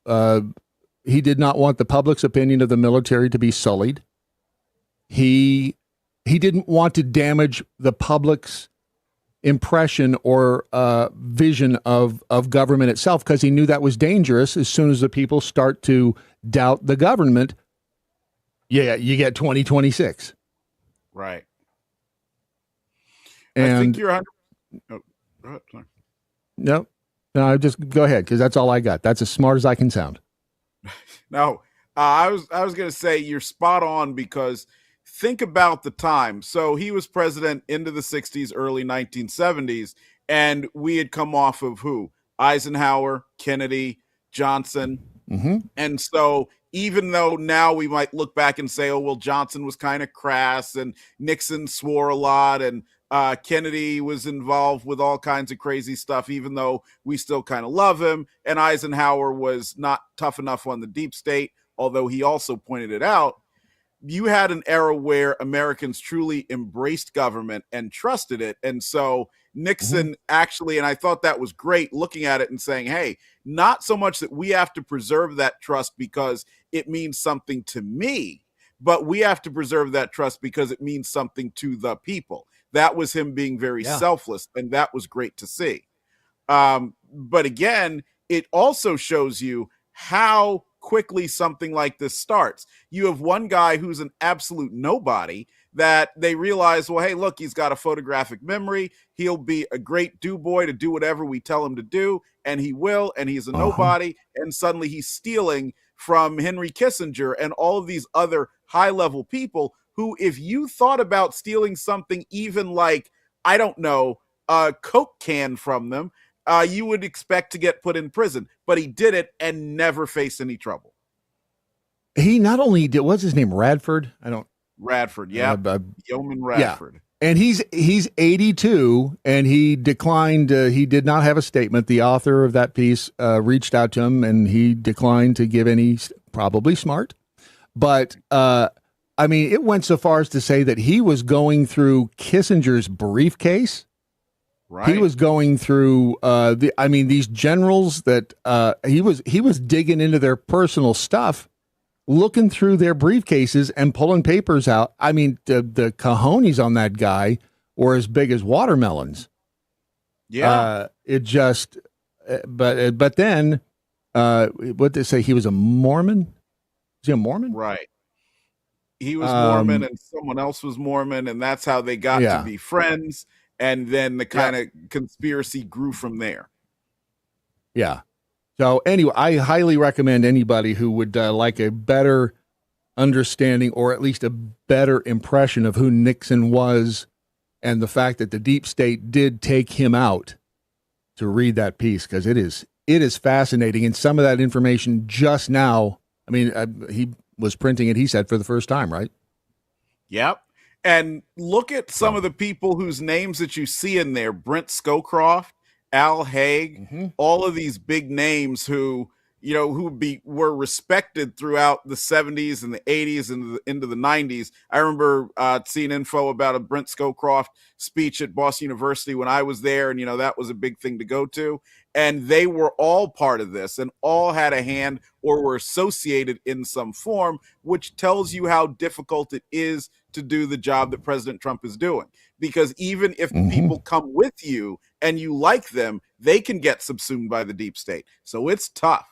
he did not want the public's opinion of the military to be sullied. He didn't want to damage the public's impression or vision of government itself, because he knew that was dangerous. As soon as the people start to doubt the government, yeah, you get 2026. Right. And I think you're 100. Oh, go ahead, sorry. No, just go ahead, because that's all I got. That's as smart as I can sound. No, I was going to say you're spot on, because think about the time. So he was president into the 60s, early 1970s, and we had come off of who? Eisenhower, Kennedy, Johnson. Mm-hmm. And so even though now we might look back and say, oh, well, Johnson was kind of crass and Nixon swore a lot and Kennedy was involved with all kinds of crazy stuff, even though we still kind of love him. And Eisenhower was not tough enough on the deep state, although he also pointed it out. You had an era where Americans truly embraced government and trusted it. And so Nixon actually, and I thought that was great, looking at it and saying, hey, not so much that we have to preserve that trust because it means something to me, but we have to preserve that trust because it means something to the people. That was him being very selfless, and that was great to see. But again, it also shows you how quickly something like this starts. You have one guy who's an absolute nobody that they realize, well, hey, look, he's got a photographic memory. He'll be a great do-boy to do whatever we tell him to do, and he will, and he's a nobody, and suddenly he's stealing from Henry Kissinger and all of these other high-level people who, if you thought about stealing something even like, I don't know, a Coke can from them, you would expect to get put in prison. But he did it and never faced any trouble. He not only did, what's his name, Radford? Radford, yeah. Yeoman Radford. Yeah. And he's 82, and he declined. He did not have a statement. The author of that piece reached out to him, and he declined to give any, probably smart. But, I mean, it went so far as to say that he was going through Kissinger's briefcase. Right. He was going through these generals that he was digging into their personal stuff, looking through their briefcases and pulling papers out. I mean, the cojones on that guy were as big as watermelons. Yeah. But then what they say, he was a Mormon? Is he a Mormon? Right. He was Mormon and someone else was Mormon, and that's how they got to be friends. And then the kind of conspiracy grew from there. Yeah. So anyway, I highly recommend anybody who would like a better understanding, or at least a better impression of who Nixon was and the fact that the deep state did take him out, to read that piece, because it is fascinating. And some of that information just now, I mean, he was printing it, he said, for the first time, right? Yep. And look at some of the people whose names that you see in there: Brent Scowcroft, Al Haig, all of these big names who, were respected throughout the 70s and the 80s and into the 90s. I remember seeing info about a Brent Scowcroft speech at Boston University when I was there, and that was a big thing to go to. And they were all part of this and all had a hand or were associated in some form, which tells you how difficult it is to do the job that President Trump is doing. Because even if people come with you and you like them, they can get subsumed by the deep state. So it's tough.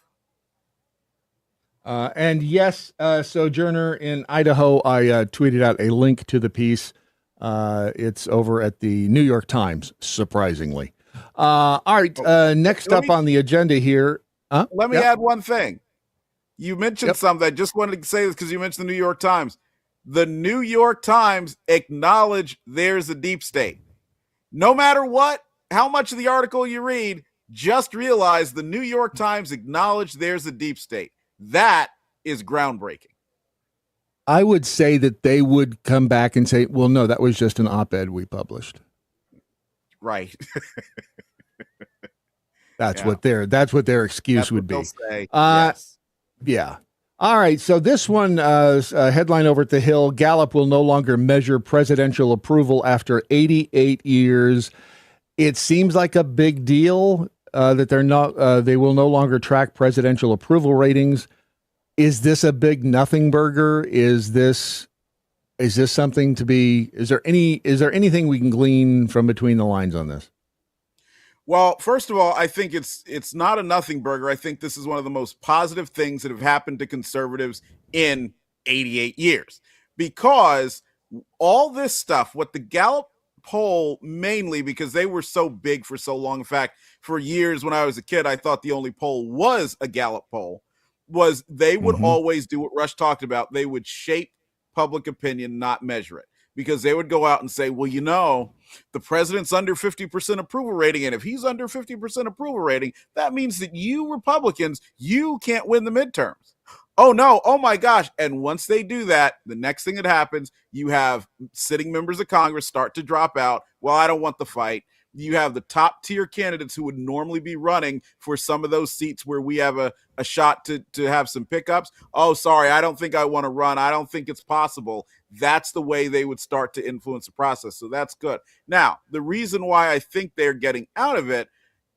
And yes, Sojourner in Idaho, I tweeted out a link to the piece. It's over at the New York Times, surprisingly. All right, next up on the agenda here. Let me add one thing. You mentioned something. I just wanted to say this because you mentioned the New York Times. The New York Times acknowledge there's a deep state. No matter what, how much of the article you read, just realize the New York Times acknowledge there's a deep state. That is groundbreaking. I would say that they would come back and say, well, no, that was just an op-ed we published. Right. That's what their excuse would be. Say. Yes. Yeah. All right, so this one, headline over at the Hill, Gallup will no longer measure presidential approval after 88 years. It seems like a big deal that they will no longer track presidential approval ratings. Is this a big nothing burger? Is this something to be, is there anything we can glean from between the lines on this? Well, first of all, I think it's not a nothing burger. I think this is one of the most positive things that have happened to conservatives in 88 years, because all this stuff, what the Gallup poll, mainly because they were so big for so long. In fact, for years when I was a kid, I thought the only poll was a Gallup poll, was they would always do what Rush talked about. They would shape public opinion, not measure it, because they would go out and say, well, you know, the president's under 50% approval rating. And if he's under 50% approval rating, that means that you Republicans, you can't win the midterms. Oh, no. Oh, my gosh. And once they do that, the next thing that happens, you have sitting members of Congress start to drop out. Well, I don't want the fight. You have the top tier candidates who would normally be running for some of those seats where we have a shot to have some pickups. Oh, sorry, I don't think I want to run. I don't think it's possible. That's the way they would start to influence the process. So that's good. Now, the reason why I think they're getting out of it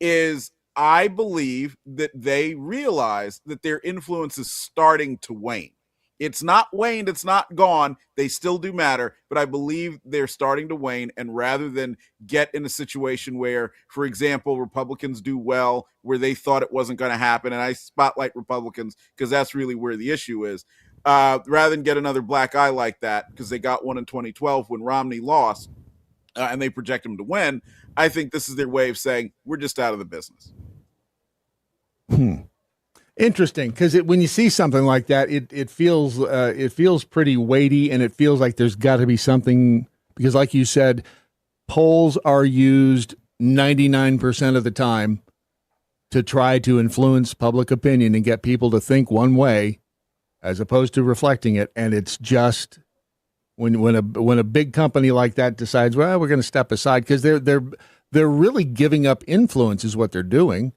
is I believe that they realize that their influence is starting to wane. It's not waned. It's not gone. They still do matter, but I believe they're starting to wane. And rather than get in a situation where, for example, Republicans do well where they thought it wasn't going to happen, and I spotlight Republicans because that's really where the issue is, rather than get another black eye like that, because they got one in 2012 when Romney lost and they project him to win, I think this is their way of saying, we're just out of the business. Interesting, because when you see something like that, it feels pretty weighty, and it feels like there's got to be something, because like you said, polls are used 99% of the time to try to influence public opinion and get people to think one way as opposed to reflecting it. And it's just when a big company like that decides, well, we're going to step aside, because they're really giving up influence is what they're doing.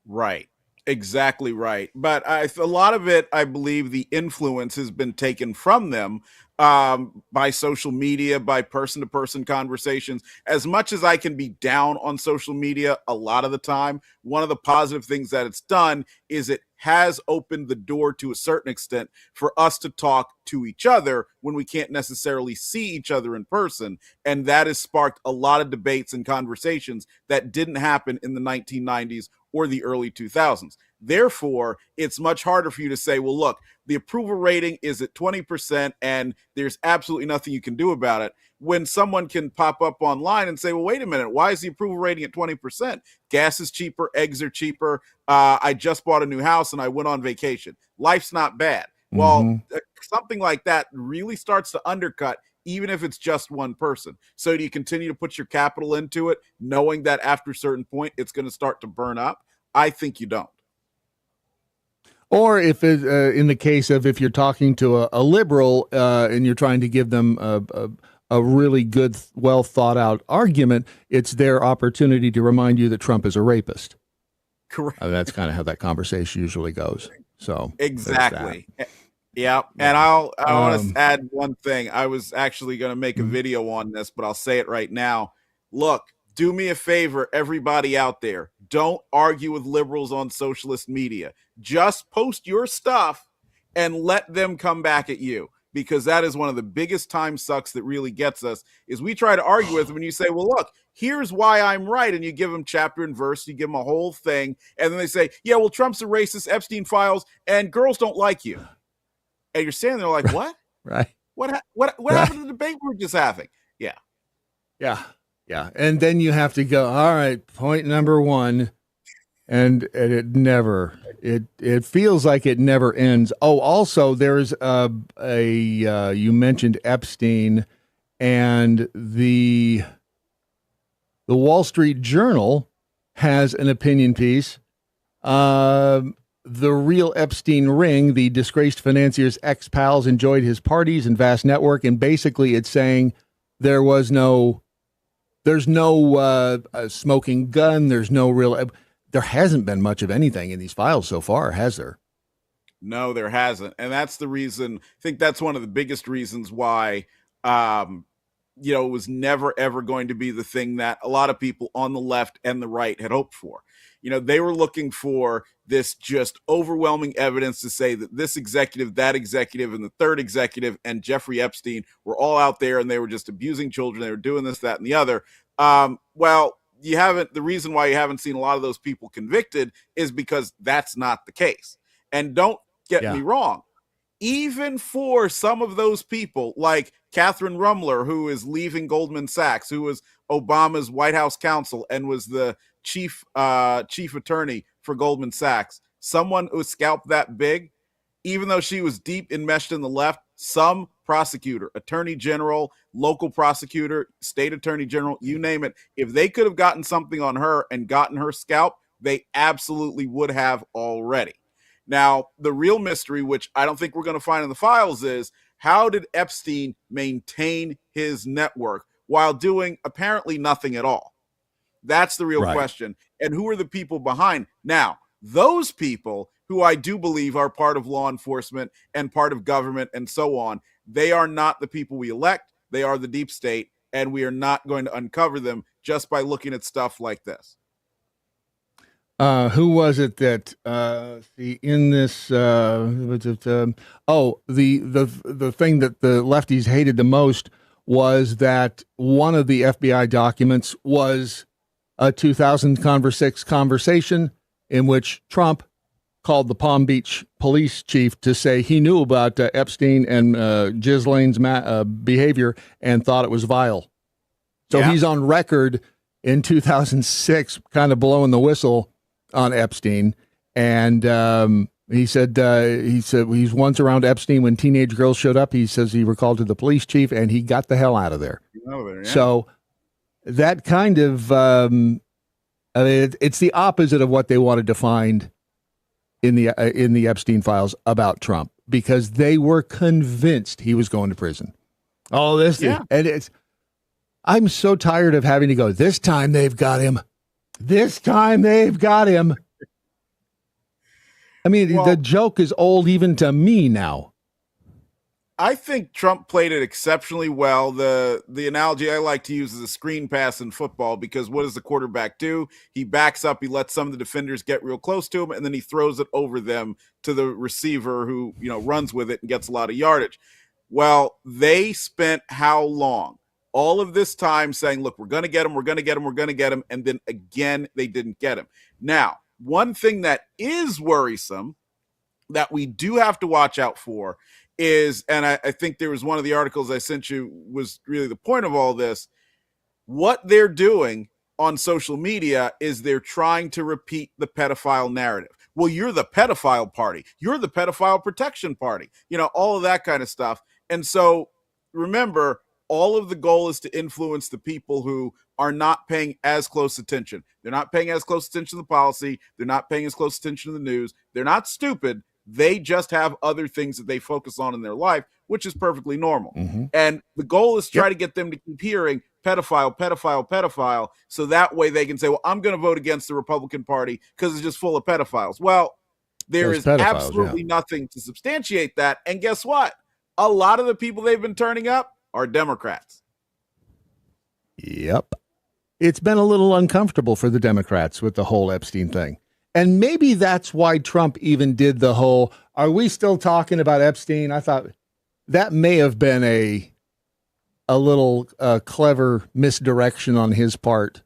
Right. Exactly right. But a lot of it, I believe the influence has been taken from them by social media, by person-to-person conversations. As much as I can be down on social media a lot of the time, one of the positive things that it's done is it has opened the door to a certain extent for us to talk to each other when we can't necessarily see each other in person. And that has sparked a lot of debates and conversations that didn't happen in the 1990s or the early 2000s. Therefore, it's much harder for you to say, well, look, the approval rating is at 20% and there's absolutely nothing you can do about it, when someone can pop up online and say, well, wait a minute, why is the approval rating at 20%? Gas is cheaper, eggs are cheaper, I just bought a new house and I went on vacation. Life's not bad. Well, something like that really starts to undercut, even if it's just one person. So do you continue to put your capital into it, knowing that after a certain point, it's going to start to burn up? I think you don't. Or if in the case of if you're talking to a liberal and you're trying to give them a really good, well thought out argument, it's their opportunity to remind you that Trump is a rapist. Correct. That's kind of how that conversation usually goes. So exactly. Yeah. And I want to add one thing. I was actually going to make a video on this, but I'll say it right now. Look, do me a favor, everybody out there. Don't argue with liberals on socialist media. Just post your stuff and let them come back at you, because that is one of the biggest time sucks that really gets us, is we try to argue with them and you say, well, look, here's why I'm right. And you give them chapter and verse, you give them a whole thing. And then they say, yeah, well, Trump's a racist, Epstein files, and girls don't like you. And you're standing there like, what? Right. What happened to the debate we were just having? Yeah. Yeah. Yeah. And then you have to go, all right, point number one. And it feels like it never ends. Oh, also there's you mentioned Epstein, and the Wall Street Journal has an opinion piece. The real Epstein ring, the disgraced financier's ex-pals enjoyed his parties and vast network. And basically it's saying there's no smoking gun. There hasn't been much of anything in these files so far, has there? No, there hasn't. And that's the reason, I think that's one of the biggest reasons why, it was never, ever going to be the thing that a lot of people on the left and the right had hoped for. They were looking for this just overwhelming evidence to say that this executive, that executive, and the third executive and Jeffrey Epstein were all out there and they were just abusing children. They were doing this, that, and the other. The reason why you haven't seen a lot of those people convicted is because that's not the case. And don't get me wrong. Even for some of those people, like Catherine Rumler, who is leaving Goldman Sachs, who was Obama's White House counsel and was the chief attorney for Goldman Sachs, someone who was scalped that big, even though she was deep enmeshed in the left, some prosecutor, attorney general, local prosecutor, state attorney general, you name it, if they could have gotten something on her and gotten her scalp, they absolutely would have already. Now, the real mystery, which I don't think we're going to find in the files, is how did Epstein maintain his network while doing apparently nothing at all? That's the real question. And who are the people behind? Now, those people who I do believe are part of law enforcement and part of government and so on, they are not the people we elect. They are the deep state, and we are not going to uncover them just by looking at stuff like this. Who was it that in this the thing that the lefties hated the most was that one of the FBI documents was a 2006 conversation in which Trump called the Palm Beach police chief to say he knew about Epstein and Ghislaine's behavior and thought it was vile. So he's on record in 2006 kind of blowing the whistle on Epstein, and he said he's once around Epstein when teenage girls showed up. He says he recalled to the police chief, and he got the hell out of there. So that kind of it's the opposite of what they wanted to find in the Epstein files about Trump, because they were convinced he was going to prison. All this, and I'm so tired of having to go, this time they've got him. This time they've got him. I mean, the joke is old even to me now. I think Trump played it exceptionally well. The analogy I like to use is a screen pass in football, because what does the quarterback do? He backs up, he lets some of the defenders get real close to him, and then he throws it over them to the receiver who, runs with it and gets a lot of yardage. Well, they spent how long? All of this time saying, look, we're going to get him, we're going to get him, we're going to get him. And then again, they didn't get him. Now, one thing that is worrisome that we do have to watch out for is, and I think there was one of the articles I sent you was really the point of all this, what they're doing on social media is they're trying to repeat the pedophile narrative. Well, you're the pedophile party. You're the pedophile protection party. All of that kind of stuff. And so remember, all of the goal is to influence the people who are not paying as close attention. They're not paying as close attention to the policy. They're not paying as close attention to the news. They're not stupid. They just have other things that they focus on in their life, which is perfectly normal. Mm-hmm. And the goal is to try to get them to keep hearing pedophile, pedophile, pedophile, so that way they can say, well, I'm going to vote against the Republican Party because it's just full of pedophiles. Well, there is absolutely nothing to substantiate that. And guess what? A lot of the people they've been turning up are Democrats. Yep. It's been a little uncomfortable for the Democrats with the whole Epstein thing. And maybe that's why Trump even did the whole, are we still talking about Epstein? I thought that may have been a little clever misdirection on his part,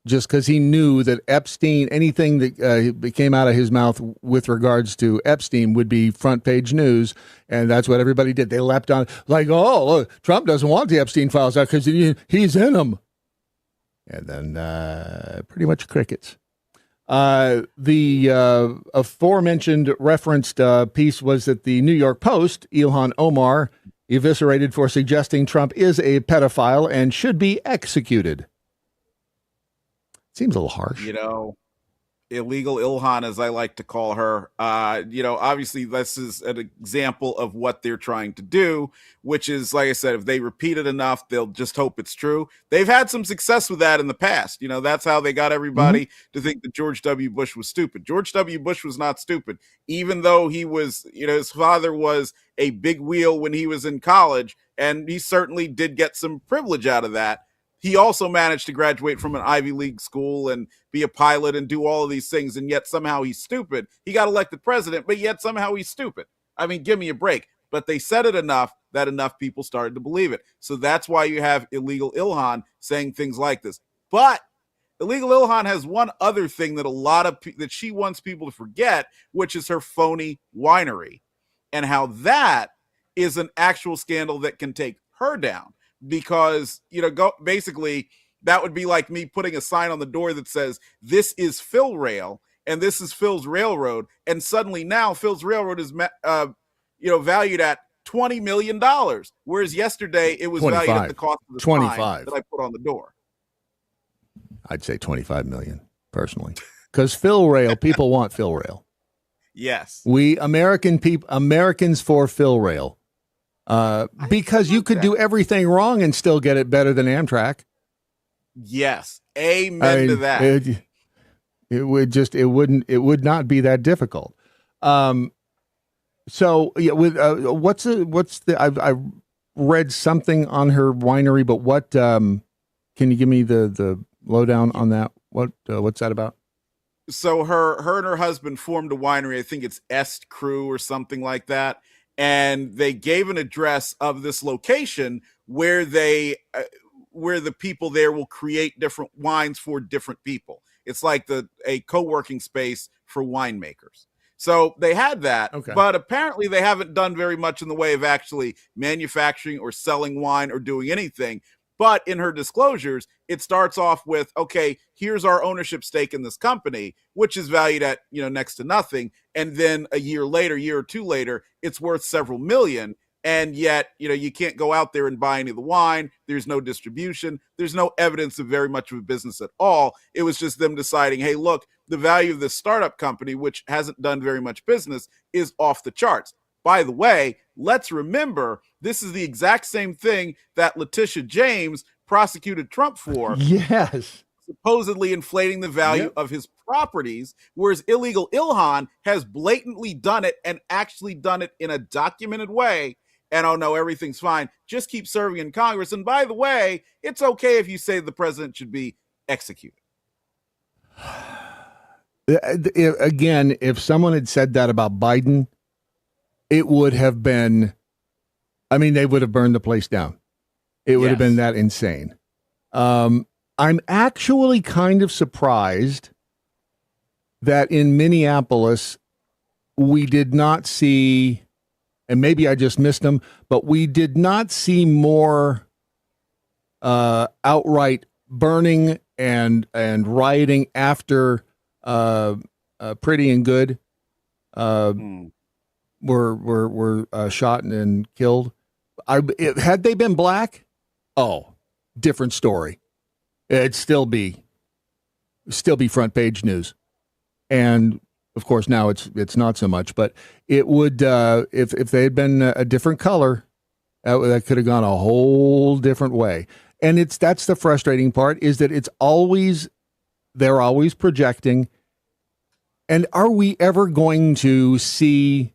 just because he knew that Epstein, anything that came out of his mouth with regards to Epstein would be front page news. And that's what everybody did. They leapt on like, oh, look, Trump doesn't want the Epstein files out because he's in them. And then pretty much crickets. The aforementioned referenced piece was that the New York Post, Ilhan Omar, eviscerated for suggesting Trump is a pedophile and should be executed. Seems a little harsh. Illegal Ilhan, as I like to call her. Obviously this is an example of what they're trying to do, which is, like I said, if they repeat it enough, they'll just hope it's true. They've had some success with that in the past. That's how they got everybody to think that George W. Bush was stupid. George W. Bush was not stupid, even though he was, his father was a big wheel when he was in college, and he certainly did get some privilege out of that. He also managed to graduate from an Ivy League school and be a pilot and do all of these things, and yet somehow he's stupid. He got elected president, but yet somehow he's stupid. I mean, give me a break. But they said it enough that enough people started to believe it. So that's why you have Illegal Ilhan saying things like this. But Illegal Ilhan has one other thing that that she wants people to forget, which is her phony winery, and how that is an actual scandal that can take her down. Because, basically that would be like me putting a sign on the door that says, this is Phil Rail and this is Phil's Railroad. And suddenly now Phil's Railroad is, valued at $20 million. Whereas yesterday it was 25. valued at the cost of the 25 sign that I put on the door. I'd say 25 million personally, because Phil Rail, people want Phil Rail. Yes. We Americans for Phil Rail. Because you could do everything wrong and still get it better than Amtrak. Yes. Amen to that. It would not be that difficult. So yeah, I read something on her winery, but what, can you give me the lowdown on that? What's that about? So her and her husband formed a winery. I think it's Est Crew or something like that. And they gave an address of this location where where the people there will create different wines for different people. It's like a co-working space for winemakers. So they had that, but apparently they haven't done very much in the way of actually manufacturing or selling wine or doing anything. But in her disclosures, it starts off with, okay, here's our ownership stake in this company, which is valued at, next to nothing. And then a year or two later, it's worth several million. And yet, you can't go out there and buy any of the wine. There's no distribution. There's no evidence of very much of a business at all. It was just them deciding, hey, look, the value of this startup company, which hasn't done very much business, is off the charts. By the way, let's remember, this is the exact same thing that Letitia James prosecuted Trump for. Yes. Supposedly inflating the value of his properties, whereas Illegal Ilhan has blatantly done it and actually done it in a documented way. And oh no, everything's fine. Just keep serving in Congress. And by the way, it's okay if you say the president should be executed. Again, if someone had said that about Biden, it would have been, they would have burned the place down. It would have been that insane. I'm actually kind of surprised that in Minneapolis, we did not see, and maybe I just missed them, but we did not see more outright burning and rioting after Pretty and Good were shot and killed. Had they been black, different story. It'd still be front page news, and of course now it's not so much. But it would if they had been a different color, that could have gone a whole different way. And that's the frustrating part, is that they're always projecting. And are we ever going to see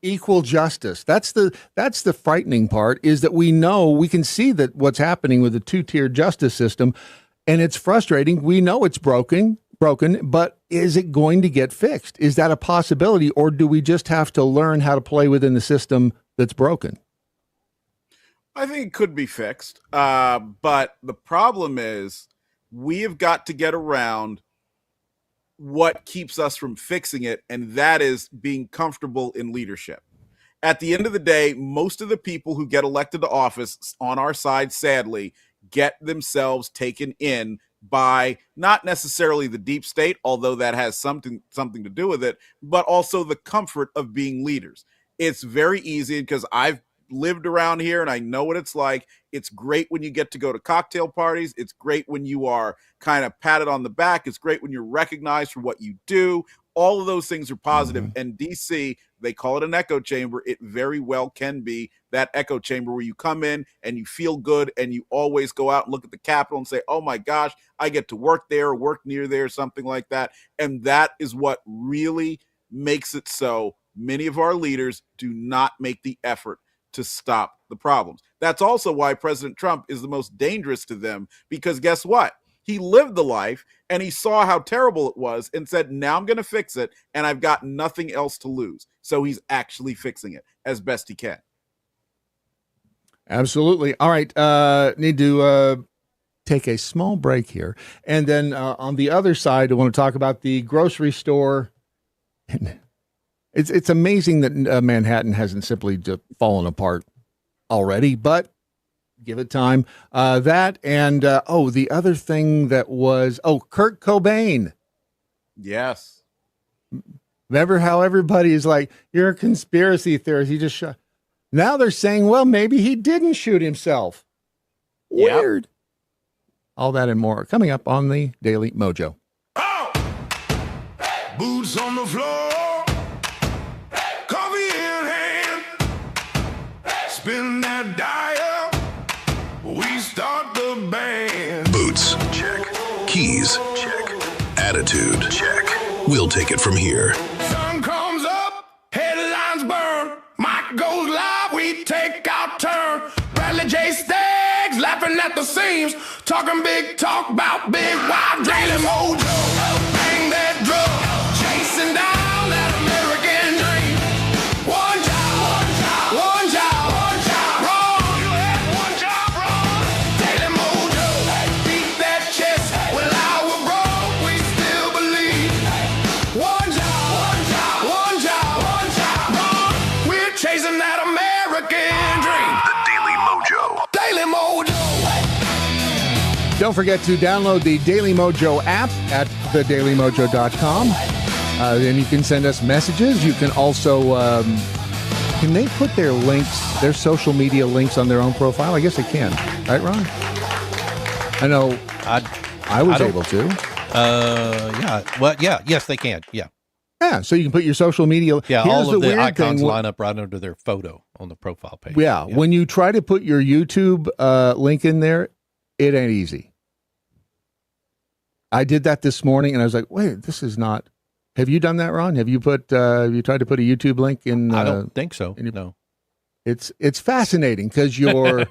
equal justice? That's the frightening part, is that we can see that what's happening with the two-tier justice system, and it's frustrating. We know it's broken, but is it going to get fixed? Is that a possibility, or do we just have to learn how to play within the system that's broken? I think it could be fixed, but the problem is we have got to get around what keeps us from fixing it, and that is being comfortable in leadership. At the end of the day, most of the people who get elected to office on our side, sadly, get themselves taken in by not necessarily the deep state, although that has something to do with it, but also the comfort of being leaders. It's very easy, because I've lived around here and I know what it's like. It's great when you get to go to cocktail parties. It's great when you are kind of patted on the back. It's great when you're recognized for what you do. All of those things are positive. And DC, they call it an echo chamber. It very well can be that echo chamber where you come in and you feel good and you always go out and look at the Capitol and say, oh my gosh, I get to work there or work near there, something like that. And that is what really makes it so many of our leaders do not make the effort to stop the problems. That's also why President Trump is the most dangerous to them, because guess what? He lived the life and he saw how terrible it was and said, now I'm going to fix it and I've got nothing else to lose. So he's actually fixing it as best he can. Absolutely. All right. Need to take a small break here. And then on the other side, I want to talk about the grocery store. It's amazing that Manhattan hasn't simply just fallen apart already, but give it time. That and, the other thing that was, Kurt Cobain. Yes. Remember how everybody is like, you're a conspiracy theorist. He just shot. Now they're saying, well, maybe he didn't shoot himself. Weird. Yep. All that and more coming up on the Daily Mojo. Boots on the floor, coffee in hand, spin that dial, we start the band. Boots, check. Keys, check. Attitude, check. We'll take it from here. Sun comes up, headlines burn, mic goes live, we take our turn. Bradley J. Staggs laughing at the seams, talking big talk about big wild Daily Mojo. Bang that drum. Chasing down that American dream. One job, one job, one job, wrong. You had one job wrong. Daily Mojo, beat that chest. Well, our broke, we still believe. One job, one job, one job, one job wrong. We're chasing that American dream. The Daily Mojo. Daily Mojo. Don't forget to download the Daily Mojo app at thedailymojo.com. Then you can send us messages. You can also, can they put their links, their social media links on their own profile? I guess they can. Right, Ron? I know I was able to. Yeah. Well, yeah. Yes, they can. Yeah. Yeah. So you can put your social media. Yeah. Here's all of the icons thing. line up right under their photo on the profile page. Yeah. When you try to put your YouTube link in there, it ain't easy. I did that this morning and I was like, wait, this is not. Have you done that, Ron? Have you put? You tried to put a YouTube link in? I don't think so. No. It's fascinating because your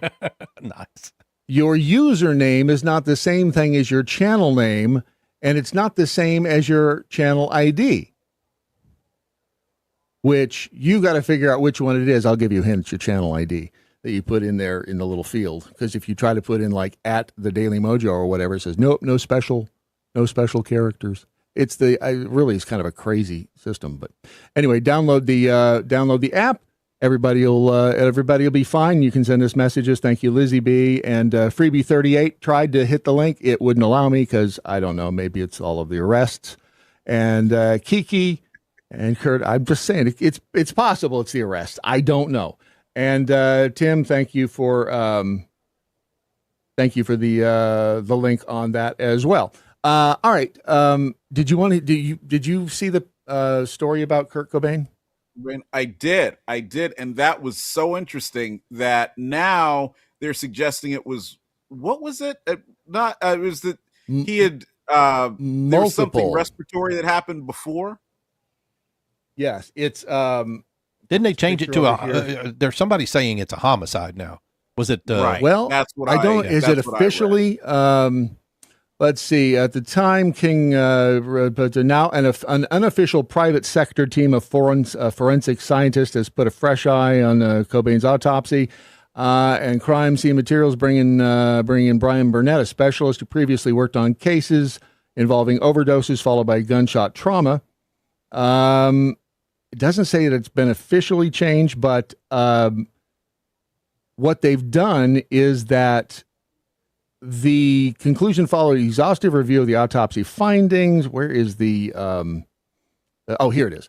nice. Your username is not the same thing as your channel name, and it's not the same as your channel ID. Which you got to figure out which one it is. I'll give you a hint. It's your channel ID that you put in there in the little field. Because if you try to put in like at the Daily Mojo or whatever, it says nope, no special characters. It's really is kind of a crazy system, but anyway, download the app. Everybody will be fine. You can send us messages. Thank you, Lizzie B. And Freebie38 tried to hit the link. It wouldn't allow me because I don't know. Maybe it's all of the arrests. And Kiki and Kurt, I'm just saying it's possible it's the arrest. I don't know. And Tim, thank you for the link on that as well. All right. Did you see the story about Kurt Cobain? I did. And that was so interesting that now they're suggesting it was, what was it? It was that he had, there was something respiratory that happened before. Yes. It's, didn't they change it to there's somebody saying it's a homicide now. Was it? Right. Well, that's what is it officially, let's see. At the time, King, but now an unofficial private sector team of forensic scientists has put a fresh eye on Cobain's autopsy and crime scene materials, bringing in Brian Burnett, a specialist who previously worked on cases involving overdoses followed by gunshot trauma. It doesn't say that it's been officially changed, but what they've done is that the conclusion followed an exhaustive review of the autopsy findings. Where is the, here it is.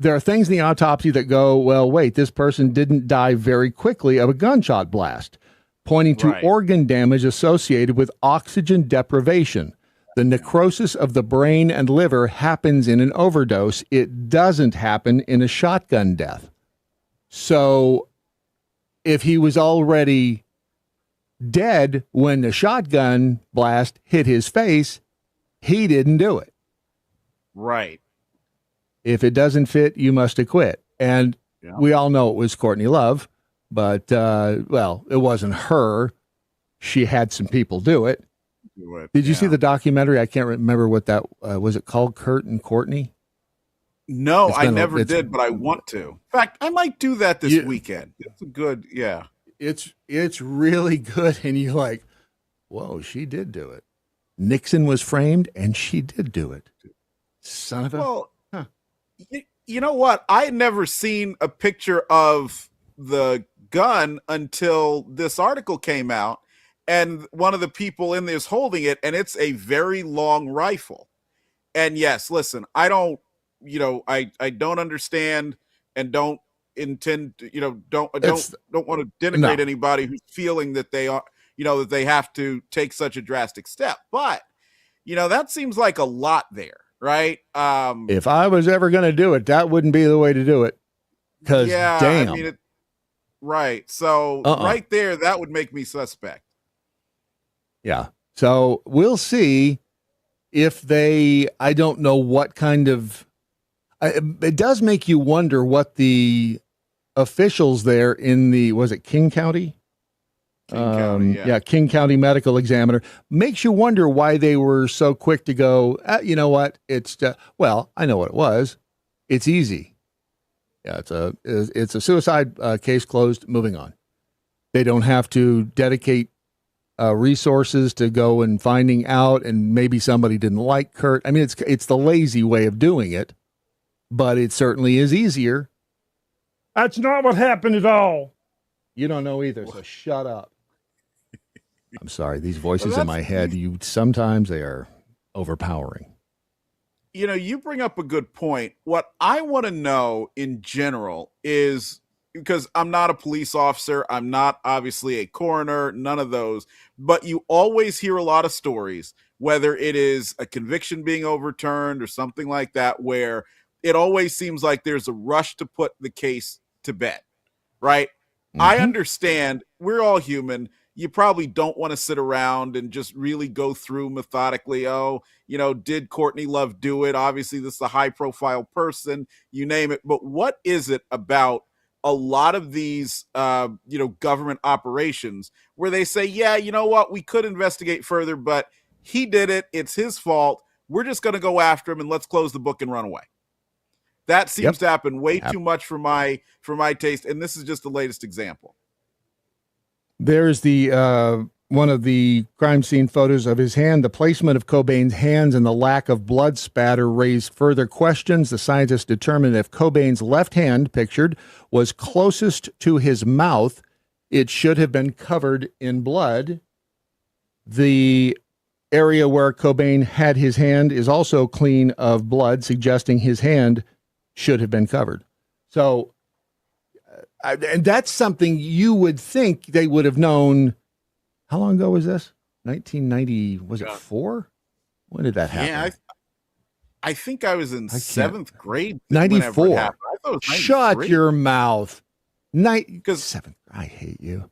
there are things in the autopsy that go, well, wait, this person didn't die very quickly of a gunshot blast, pointing to organ damage associated with oxygen deprivation. The necrosis of the brain and liver happens in an overdose. It doesn't happen in a shotgun death. So if he was already dead when the shotgun blast hit his face, he didn't do it. Right. If it doesn't fit, you must acquit. And we all know it was Courtney Love, but, well, it wasn't her. She had some people do it. Did you see the documentary? I can't remember what that was. It called Kurt and Courtney? No, I never did, but I want to. In fact, I might do that this weekend. It's a good, It's really good, and you're like, whoa, she did do it. Nixon was framed, and she did do it. Son of a... Well, you know what? I had never seen a picture of the gun until this article came out, and one of the people in there is holding it, and it's a very long rifle. And yes, listen, I don't understand and don't intend to, don't want to denigrate anybody who's feeling that they are, that they have to take such a drastic step. But, that seems like a lot there, right? If I was ever going to do it, that wouldn't be the way to do it. Because damn. I mean, right. So right there, that would make me suspect. Yeah. So we'll see if I don't know what kind of, it does make you wonder what the officials there in was it King County? King County Medical Examiner. Makes you wonder why they were so quick to go, you know what? It's, I know what it was. It's easy. Yeah, it's a suicide case closed, moving on. They don't have to dedicate resources to go and finding out, and maybe somebody didn't like Kurt. I mean, it's the lazy way of doing it, but it certainly is easier. That's not what happened at all. You don't know either, so shut up. I'm sorry, these voices in my head, sometimes they are overpowering. You bring up a good point. What I want to know in general is, because I'm not a police officer, I'm not obviously a coroner, none of those, but you always hear a lot of stories, whether it is a conviction being overturned or something like that, where it always seems like there's a rush to put the case to bed, right? Mm-hmm. I understand we're all human. You probably don't want to sit around and just really go through methodically. Did Courtney Love do it? Obviously, this is a high profile person, you name it. But what is it about a lot of these, government operations where they say, yeah, you know what, we could investigate further, but he did it. It's his fault. We're just going to go after him and let's close the book and run away. That seems to happen way too much for my taste. And this is just the latest example. There's the one of the crime scene photos of his hand. The placement of Cobain's hands and the lack of blood spatter raised further questions. The scientists determined if Cobain's left hand, pictured, was closest to his mouth, it should have been covered in blood. The area where Cobain had his hand is also clean of blood, suggesting his hand should have been covered. So, and that's something you would think they would have known. How long ago was this? 1990, was it 4? When did that happen? Yeah, I think I was in 7th grade. 94. Shut your mouth. 7th. I hate you.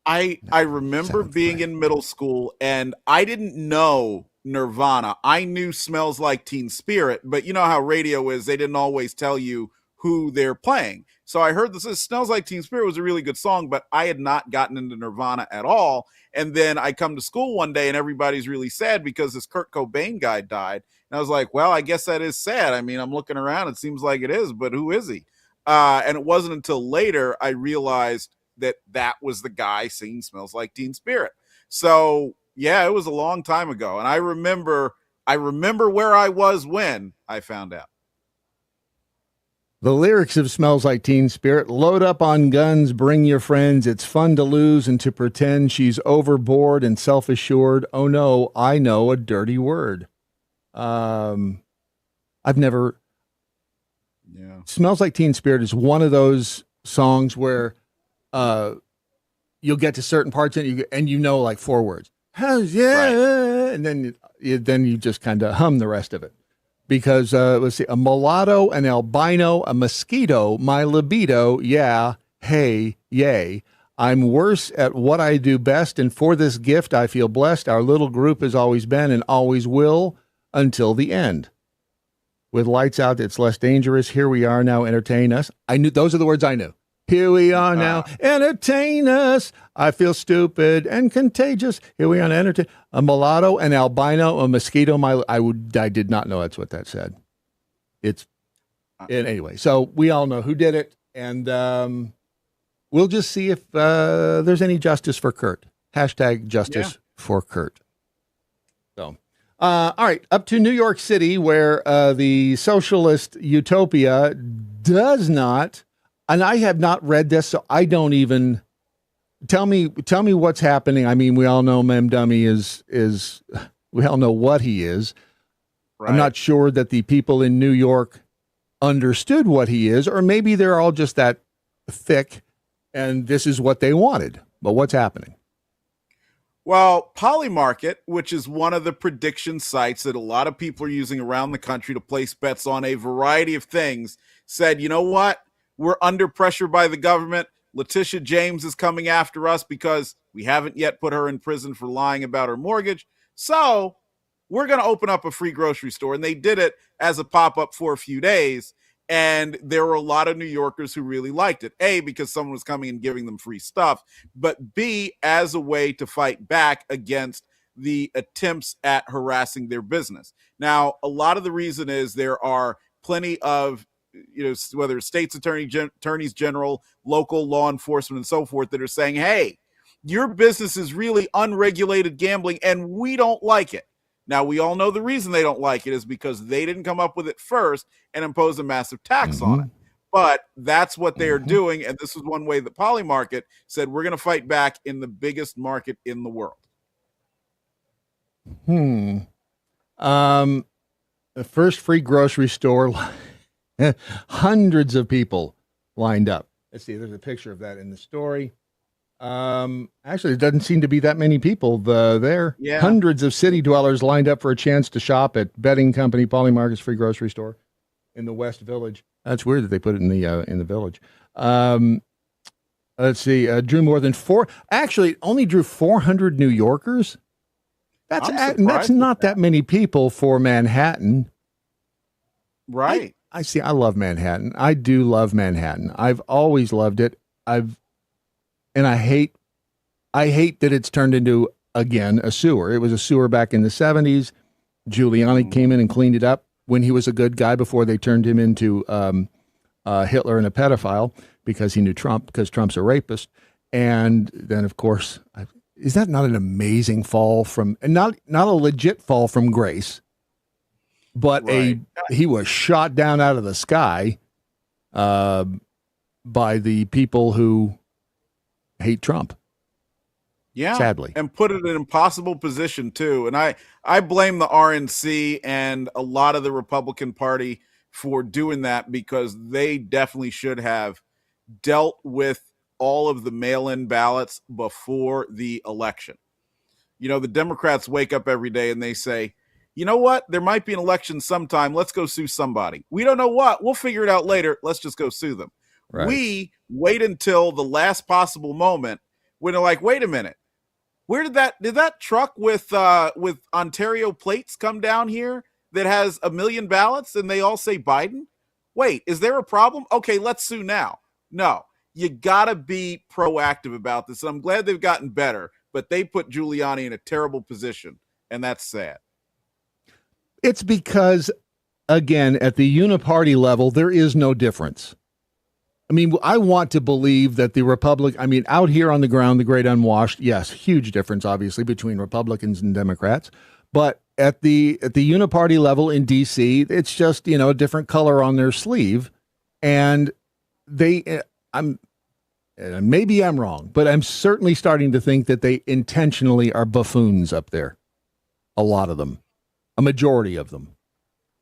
I remember being in middle school, and I didn't know Nirvana. I knew Smells Like Teen Spirit, but you know how radio is. They didn't always tell you who they're playing. So I heard this Smells Like Teen Spirit was a really good song, but I had not gotten into Nirvana at all. And then I come to school one day and everybody's really sad because this Kurt Cobain guy died. And I was like, well, I guess that is sad. I mean, I'm looking around. It seems like it is, but who is he? And it wasn't until later I realized that was the guy singing Smells Like Teen Spirit. So yeah, it was a long time ago. And I remember where I was when I found out. The lyrics of Smells Like Teen Spirit: load up on guns, bring your friends. It's fun to lose and to pretend she's overboard and self-assured. Oh no, I know a dirty word. I've never Yeah. Smells Like Teen Spirit is one of those songs where you'll get to certain parts and you know like 4 words. Yeah, and then you just kind of hum the rest of it. Because let's see, a mulatto, an albino, a mosquito, my libido, yeah, hey, yay. I'm worse at what I do best, and for this gift I feel blessed. Our little group has always been and always will until the end. With lights out, it's less dangerous. Here we are now, entertain us. I knew those are the words I knew. Here we are now, entertain us. I feel stupid and contagious. Here we are, entertain. A mulatto, an albino, a mosquito. I did not know that's what that said. Anyway. So we all know who did it, and we'll just see if there's any justice for Kurt. Hashtag justice for Kurt. So, all right, up to New York City, where the socialist utopia does not. And I have not read this, so I don't even tell me what's happening. I mean, we all know Mem Dummy is we all know what he is. Right. I'm not sure that the people in New York understood what he is, or maybe they're all just that thick and this is what they wanted. But what's happening? Well, Polymarket, which is one of the prediction sites that a lot of people are using around the country to place bets on a variety of things, said, you know what? We're under pressure by the government. Letitia James is coming after us because we haven't yet put her in prison for lying about her mortgage. So we're going to open up a free grocery store. And they did it as a pop-up for a few days. And there were a lot of New Yorkers who really liked it. A, because someone was coming and giving them free stuff. But B, as a way to fight back against the attempts at harassing their business. Now, a lot of the reason is there are plenty of, whether it's states attorneys general, local law enforcement, and so forth, that are saying, hey, your business is really unregulated gambling, and we don't like it. Now, we all know the reason they don't like it is because they didn't come up with it first and impose a massive tax on it. But that's what they are doing, and this is one way that Polymarket said, we're going to fight back in the biggest market in the world. The first free grocery store, hundreds of people lined up. Let's see, there's a picture of that in the story. Actually, it doesn't seem to be that many people there. Yeah. Hundreds of city dwellers lined up for a chance to shop at betting company Polymarket's free grocery store in the West Village. That's weird that they put it in the village. Let's see, drew more than only drew 400 New Yorkers. That's not that many people for Manhattan. Right. I see. I love Manhattan. I do love Manhattan. I've always loved it. And I hate that it's turned into, again, a sewer. It was a sewer back in the 70s. Giuliani came in and cleaned it up when he was a good guy before they turned him into Hitler and a pedophile because he knew Trump, because Trump's a rapist. And then, of course, is that not an amazing fall from, and not a legit fall from grace, but he was shot down out of the sky by the people who hate Trump. Yeah. Sadly. And put it in an impossible position too. And I blame the RNC and a lot of the Republican Party for doing that, because they definitely should have dealt with all of the mail-in ballots before the election. The Democrats wake up every day and they say, you know what? There might be an election sometime. Let's go sue somebody. We don't know what. We'll figure it out later. Let's just go sue them. Right. We wait until the last possible moment when they're like, wait a minute, where did that truck with Ontario plates come down here that has 1 million ballots and they all say Biden? Wait, is there a problem? Okay, let's sue now. No, you gotta be proactive about this. And I'm glad they've gotten better, but they put Giuliani in a terrible position, and that's sad. It's because, again, at the uniparty level, there is no difference. I mean, I want to believe that out here on the ground, the great unwashed, yes, huge difference, obviously, between Republicans and Democrats. But at the uniparty level in D.C., it's just, a different color on their sleeve. And maybe I'm wrong, but I'm certainly starting to think that they intentionally are buffoons up there. A lot of them, a majority of them.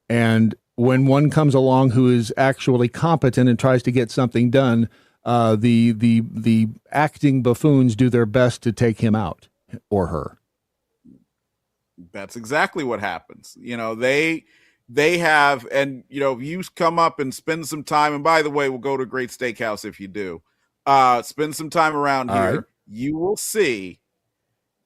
And when one comes along who is actually competent and tries to get something done, the acting buffoons do their best to take him out or her. That's exactly what happens. They have, and you come up and spend some time. And by the way, we'll go to a great steakhouse if you do. Spend some time around here. Right. You will see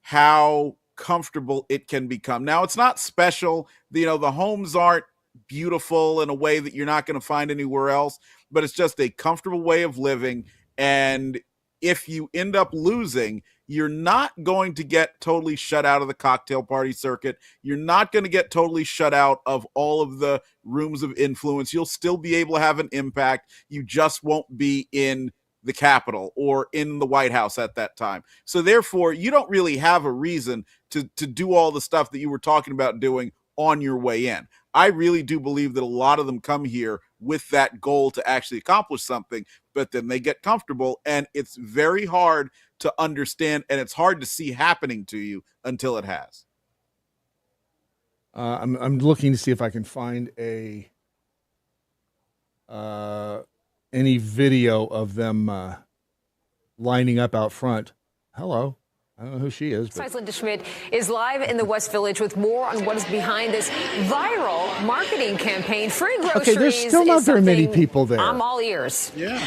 how comfortable it can become. Now, it's not special. The homes aren't beautiful in a way that you're not going to find anywhere else, but it's just a comfortable way of living. And if you end up losing, you're not going to get totally shut out of the cocktail party circuit. You're not going to get totally shut out of all of the rooms of influence. You'll still be able to have an impact. You just won't be in the Capitol or in the White House at that time. So therefore, you don't really have a reason to do all the stuff that you were talking about doing on your way in. I really do believe that a lot of them come here with that goal to actually accomplish something, but then they get comfortable, and it's very hard to understand, and it's hard to see happening to you until it has. I'm looking to see if I can find any video of them lining up out front. Hello. I don't know who she is. But... Linda Schmidt is live in the West Village with more on what is behind this viral marketing campaign. Free groceries. Okay, there's still not very many people there. I'm all ears. Yeah.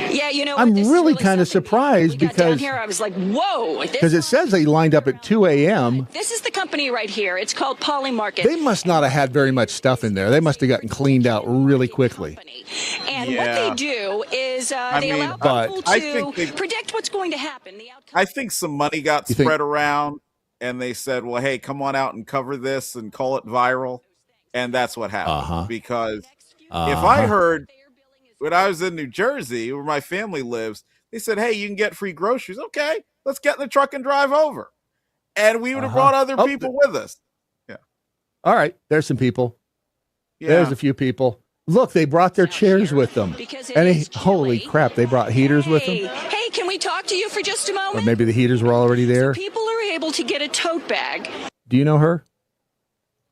Yeah, I'm really kind of surprised because down here I was like, whoa. Because it says they lined up at 2 a.m. This is the company right here. It's called Polymarket. They must not have had very much stuff in there. They must have gotten cleaned out really quickly. And what they do is they allow people to predict what's going to happen. The outcome. I think some money got spread around, and they said, well, hey, come on out and cover this and call it viral. And that's what happened. Because if I heard when I was in New Jersey, where my family lives, they said, hey, you can get free groceries. Okay, let's get in the truck and drive over. And we would have brought other people with us. Yeah. All right. There's some people. Yeah. There's a few people. Look, they brought their chairs with them. And holy crap, they brought heaters with them. Hey, can we talk to you for just a moment? Or maybe the heaters were already there. So people are able to get a tote bag. Do you know her?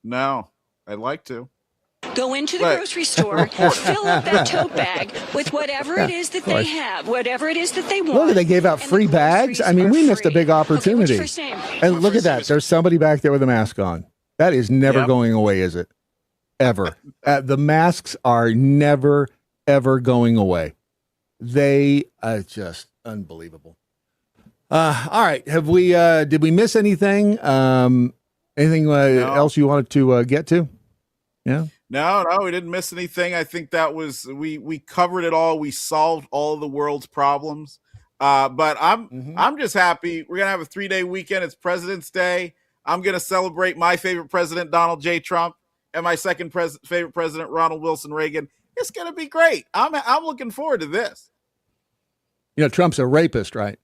No, I'd like to. Go into the grocery store, fill up that tote bag with whatever it is that they have, whatever it is that they want. Look, they gave out free bags. I mean, we missed a big opportunity. And look at that. There's somebody back there with a mask on. That is never going away, is it? Ever. The masks are never, ever going away. They are just unbelievable. All right. Have we? Did we miss anything? Anything else you wanted to get to? Yeah. No, we didn't miss anything. I think that was we covered it all. We solved all of the world's problems. But I'm just happy. We're gonna have a 3-day weekend. It's President's Day. I'm gonna celebrate my favorite president, Donald J. Trump, and my second favorite president, Ronald Wilson Reagan. It's gonna be great. I'm looking forward to this. You know, Trump's a rapist, right?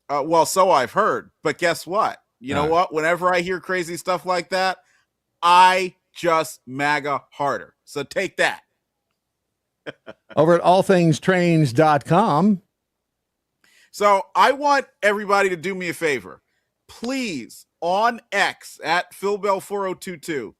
Well, so I've heard. But guess what? You know what? Whenever I hear crazy stuff like that, I just MAGA harder. So take that. Over at AllThingsTrains.com. So I want everybody to do me a favor. Please, on X at PhilBell4022,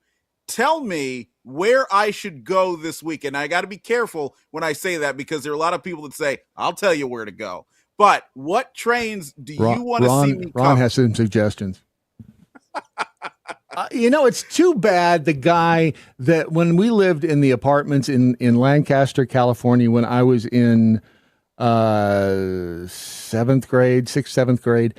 tell me where I should go this week. And I got to be careful when I say that because there are a lot of people that say, I'll tell you where to go. But what trains do you want to see me Ron has some suggestions. You know, it's too bad the guy that when we lived in the apartments in Lancaster, California, when I was in 7th grade,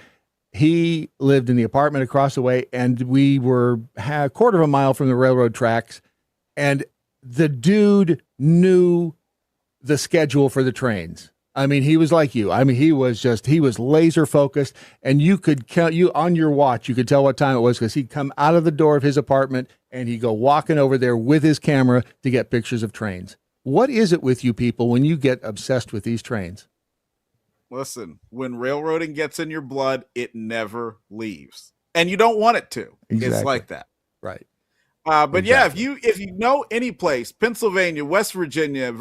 he lived in the apartment across the way, and we were a quarter of a mile from the railroad tracks, and the dude knew the schedule for the trains. I mean, he was like you. I mean, he was laser focused, and you could count on your watch. You could tell what time it was because he'd come out of the door of his apartment and he'd go walking over there with his camera to get pictures of trains. What is it with you people when you get obsessed with these trains? Listen, when railroading gets in your blood, it never leaves, and you don't want it to. Exactly. It's like that, right? But exactly. Yeah, if you know any place, Pennsylvania, West Virginia,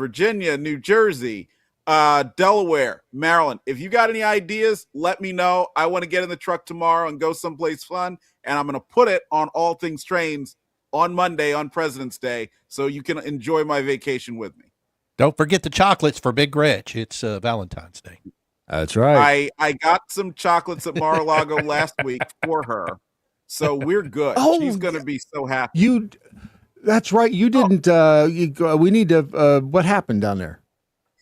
New Jersey, Delaware, Maryland, if you got any ideas, let me know. I want to get in the truck tomorrow and go someplace fun, and I'm going to put it on All Things Trains on Monday on President's Day, so you can enjoy my vacation with me. Don't forget the chocolates for Big Gretch. It's Valentine's Day. That's right. I got some chocolates at Mar-a-Lago last week for her, so we're good. Oh, she's going to be so happy. That's right. You didn't. We need to. What happened down there?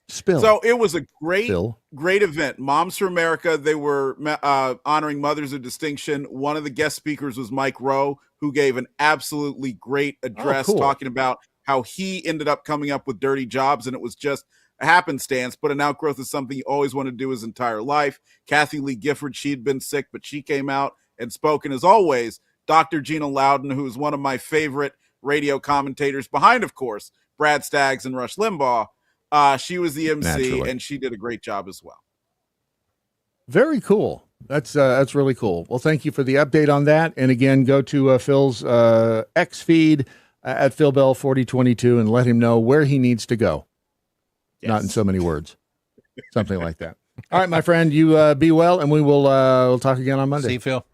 Spill. So it was a great event. Moms for America. They were honoring mothers of distinction. One of the guest speakers was Mike Rowe, who gave an absolutely great address talking about how he ended up coming up with dirty jobs, and it was just a happenstance, but an outgrowth is something he always wanted to do his entire life. Kathy Lee Gifford, she had been sick, but she came out and spoke. And as always, Dr. Gina Loudon, who is one of my favorite radio commentators behind, of course, Brad Staggs and Rush Limbaugh. She was the MC, Naturally. and she did a great job as well. Very cool. That's really cool. Well, thank you for the update on that. And again, go to Phil's X feed at Phil Bell 4022 and let him know where he needs to go. Yes. Not in so many words, something like that. All right, my friend, you be well, and we'll talk again on Monday. See you, Phil.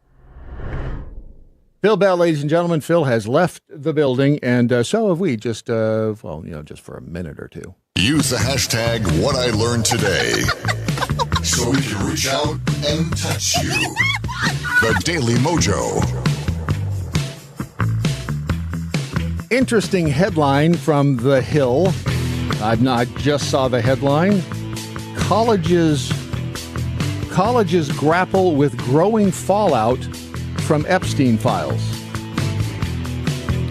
Phil Bell, ladies and gentlemen. Phil has left the building, and so have we. Just just for a minute or two. Use the hashtag What I Learned Today so we can reach out and touch you. The Daily Mojo. Interesting headline from The Hill. I just saw the headline. Colleges grapple with growing fallout from Epstein files.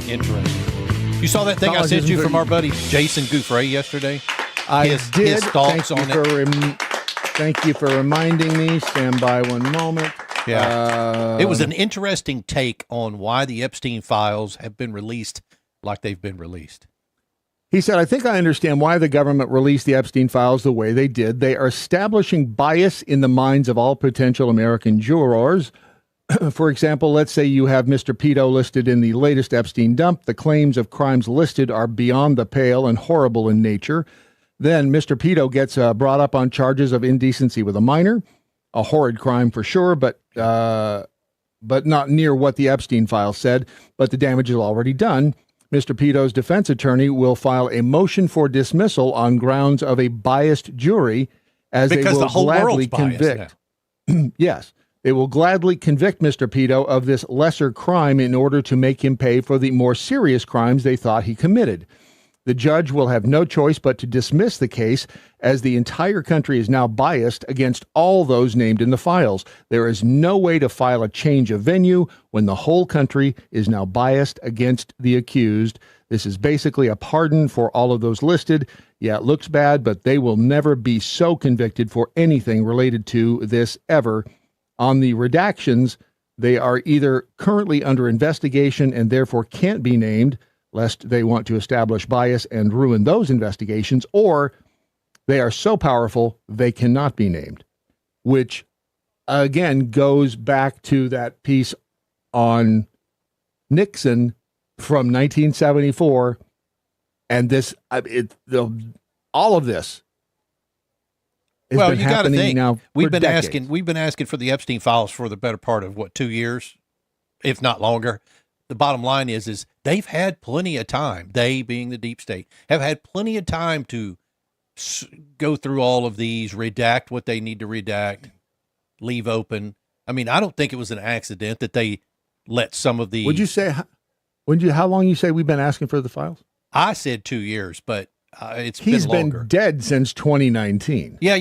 Interesting. You saw that thing I sent you from our buddy Jason Gouffre yesterday? I did. His thoughts on it. Thank you for reminding me. Stand by one moment. Yeah. It was an interesting take on why the Epstein files have been released like they've been released. He said, I think I understand why the government released the Epstein files the way they did. They are establishing bias in the minds of all potential American jurors. For example, let's say you have Mr. Pedo listed in the latest Epstein dump. The claims of crimes listed are beyond the pale and horrible in nature. Then Mr. Pedo gets brought up on charges of indecency with a minor, a horrid crime for sure, but not near what the Epstein files said. But the damage is already done. Mr. Pedo's defense attorney will file a motion for dismissal on grounds of a biased jury, as because they will the whole gladly world's convict. Yes, they will gladly convict Mr. Pedo of this lesser crime in order to make him pay for the more serious crimes they thought he committed. The judge will have no choice but to dismiss the case, as the entire country is now biased against all those named in the files. There is no way to file a change of venue when the whole country is now biased against the accused. This is basically a pardon for all of those listed. Yeah, it looks bad, but they will never be so convicted for anything related to this ever. On the redactions, they are either currently under investigation and therefore can't be named, lest they want to establish bias and ruin those investigations, or they are so powerful they cannot be named, which again goes back to that piece on Nixon from 1974, and this all of this. Well, you got to think now we've been asking for the Epstein files for the better part of 2 years, if not longer. The bottom line is they've had plenty of time. They, being the deep state, have had plenty of time to go through all of these, redact what they need to redact, leave open. I mean, I don't think it was an accident that they let some of the. Would you say? How long you say we've been asking for the files? I said 2 years, but He's been longer. Been dead since 2019. Yeah.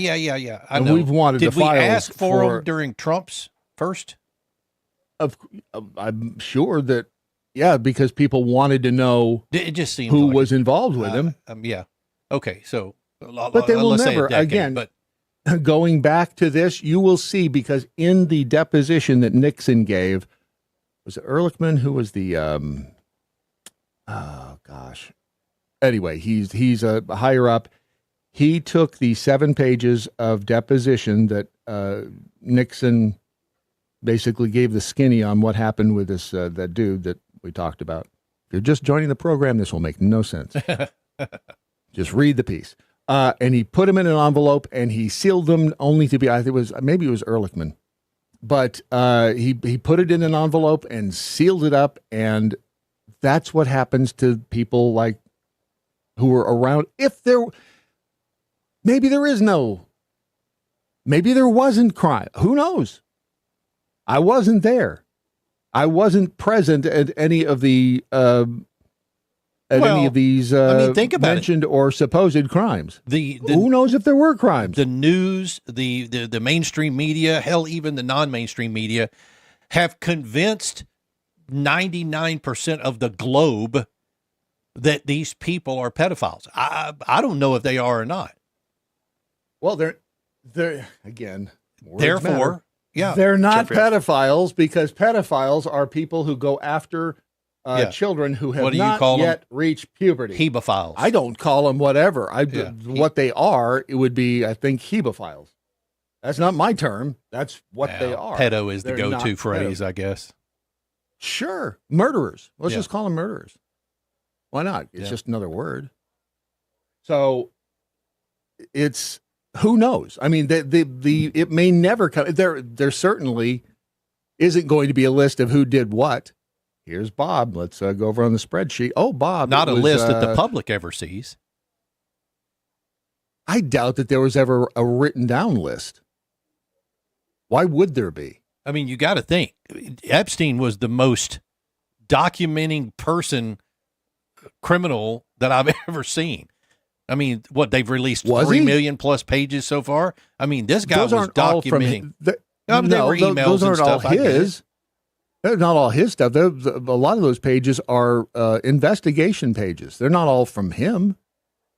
I know. We've wanted Did the files. Did we ask for them during Trump's first? I'm sure that. Yeah, because people wanted to know it just seems who like was involved with him. Yeah. Okay. So, but they will never again. But going back to this, you will see, because in the deposition that Nixon gave, was it Ehrlichman who was the? Oh gosh. Anyway, he's a higher up. He took the 7 pages of deposition that Nixon basically gave the skinny on what happened with this that dude that we talked about. If you're just joining the program, this will make no sense. Just read the piece. And he put them in an envelope and he sealed them only to be, I think maybe it was Ehrlichman, but he put it in an envelope and sealed it up, and that's what happens to people like who were around. Maybe there wasn't crime. Who knows? I wasn't there. I wasn't present at any of the think about mentioned or supposed crimes. Who knows if there were crimes? The news, the mainstream media, hell, even the non-mainstream media, have convinced 99% of the globe that these people are pedophiles. I don't know if they are or not. Well, they're again. Therefore, matter. yeah, they're not pedophiles because pedophiles are people who go after children who have not yet reached puberty. Hebophiles. I don't call them whatever. What they are, it would be, I think, hebophiles. That's not my term. That's what they are. Pedo is the go-to phrase, I guess. Sure. Murderers. Let's just call them murderers. Why not? It's just another word. So it's, who knows? I mean, it may never come. There certainly isn't going to be a list of who did what. Here's Bob. Let's go over on the spreadsheet. Oh, Bob. Not a list that the public ever sees. I doubt that there was ever a written down list. Why would there be? I mean, you got to think. Epstein was the most documenting criminal that I've ever seen. I mean, what, they've released 3 million plus pages so far? I mean, this guy was documenting. They were emails those aren't and stuff. all his. They're not all his stuff. A lot of those pages are investigation pages. They're not all from him.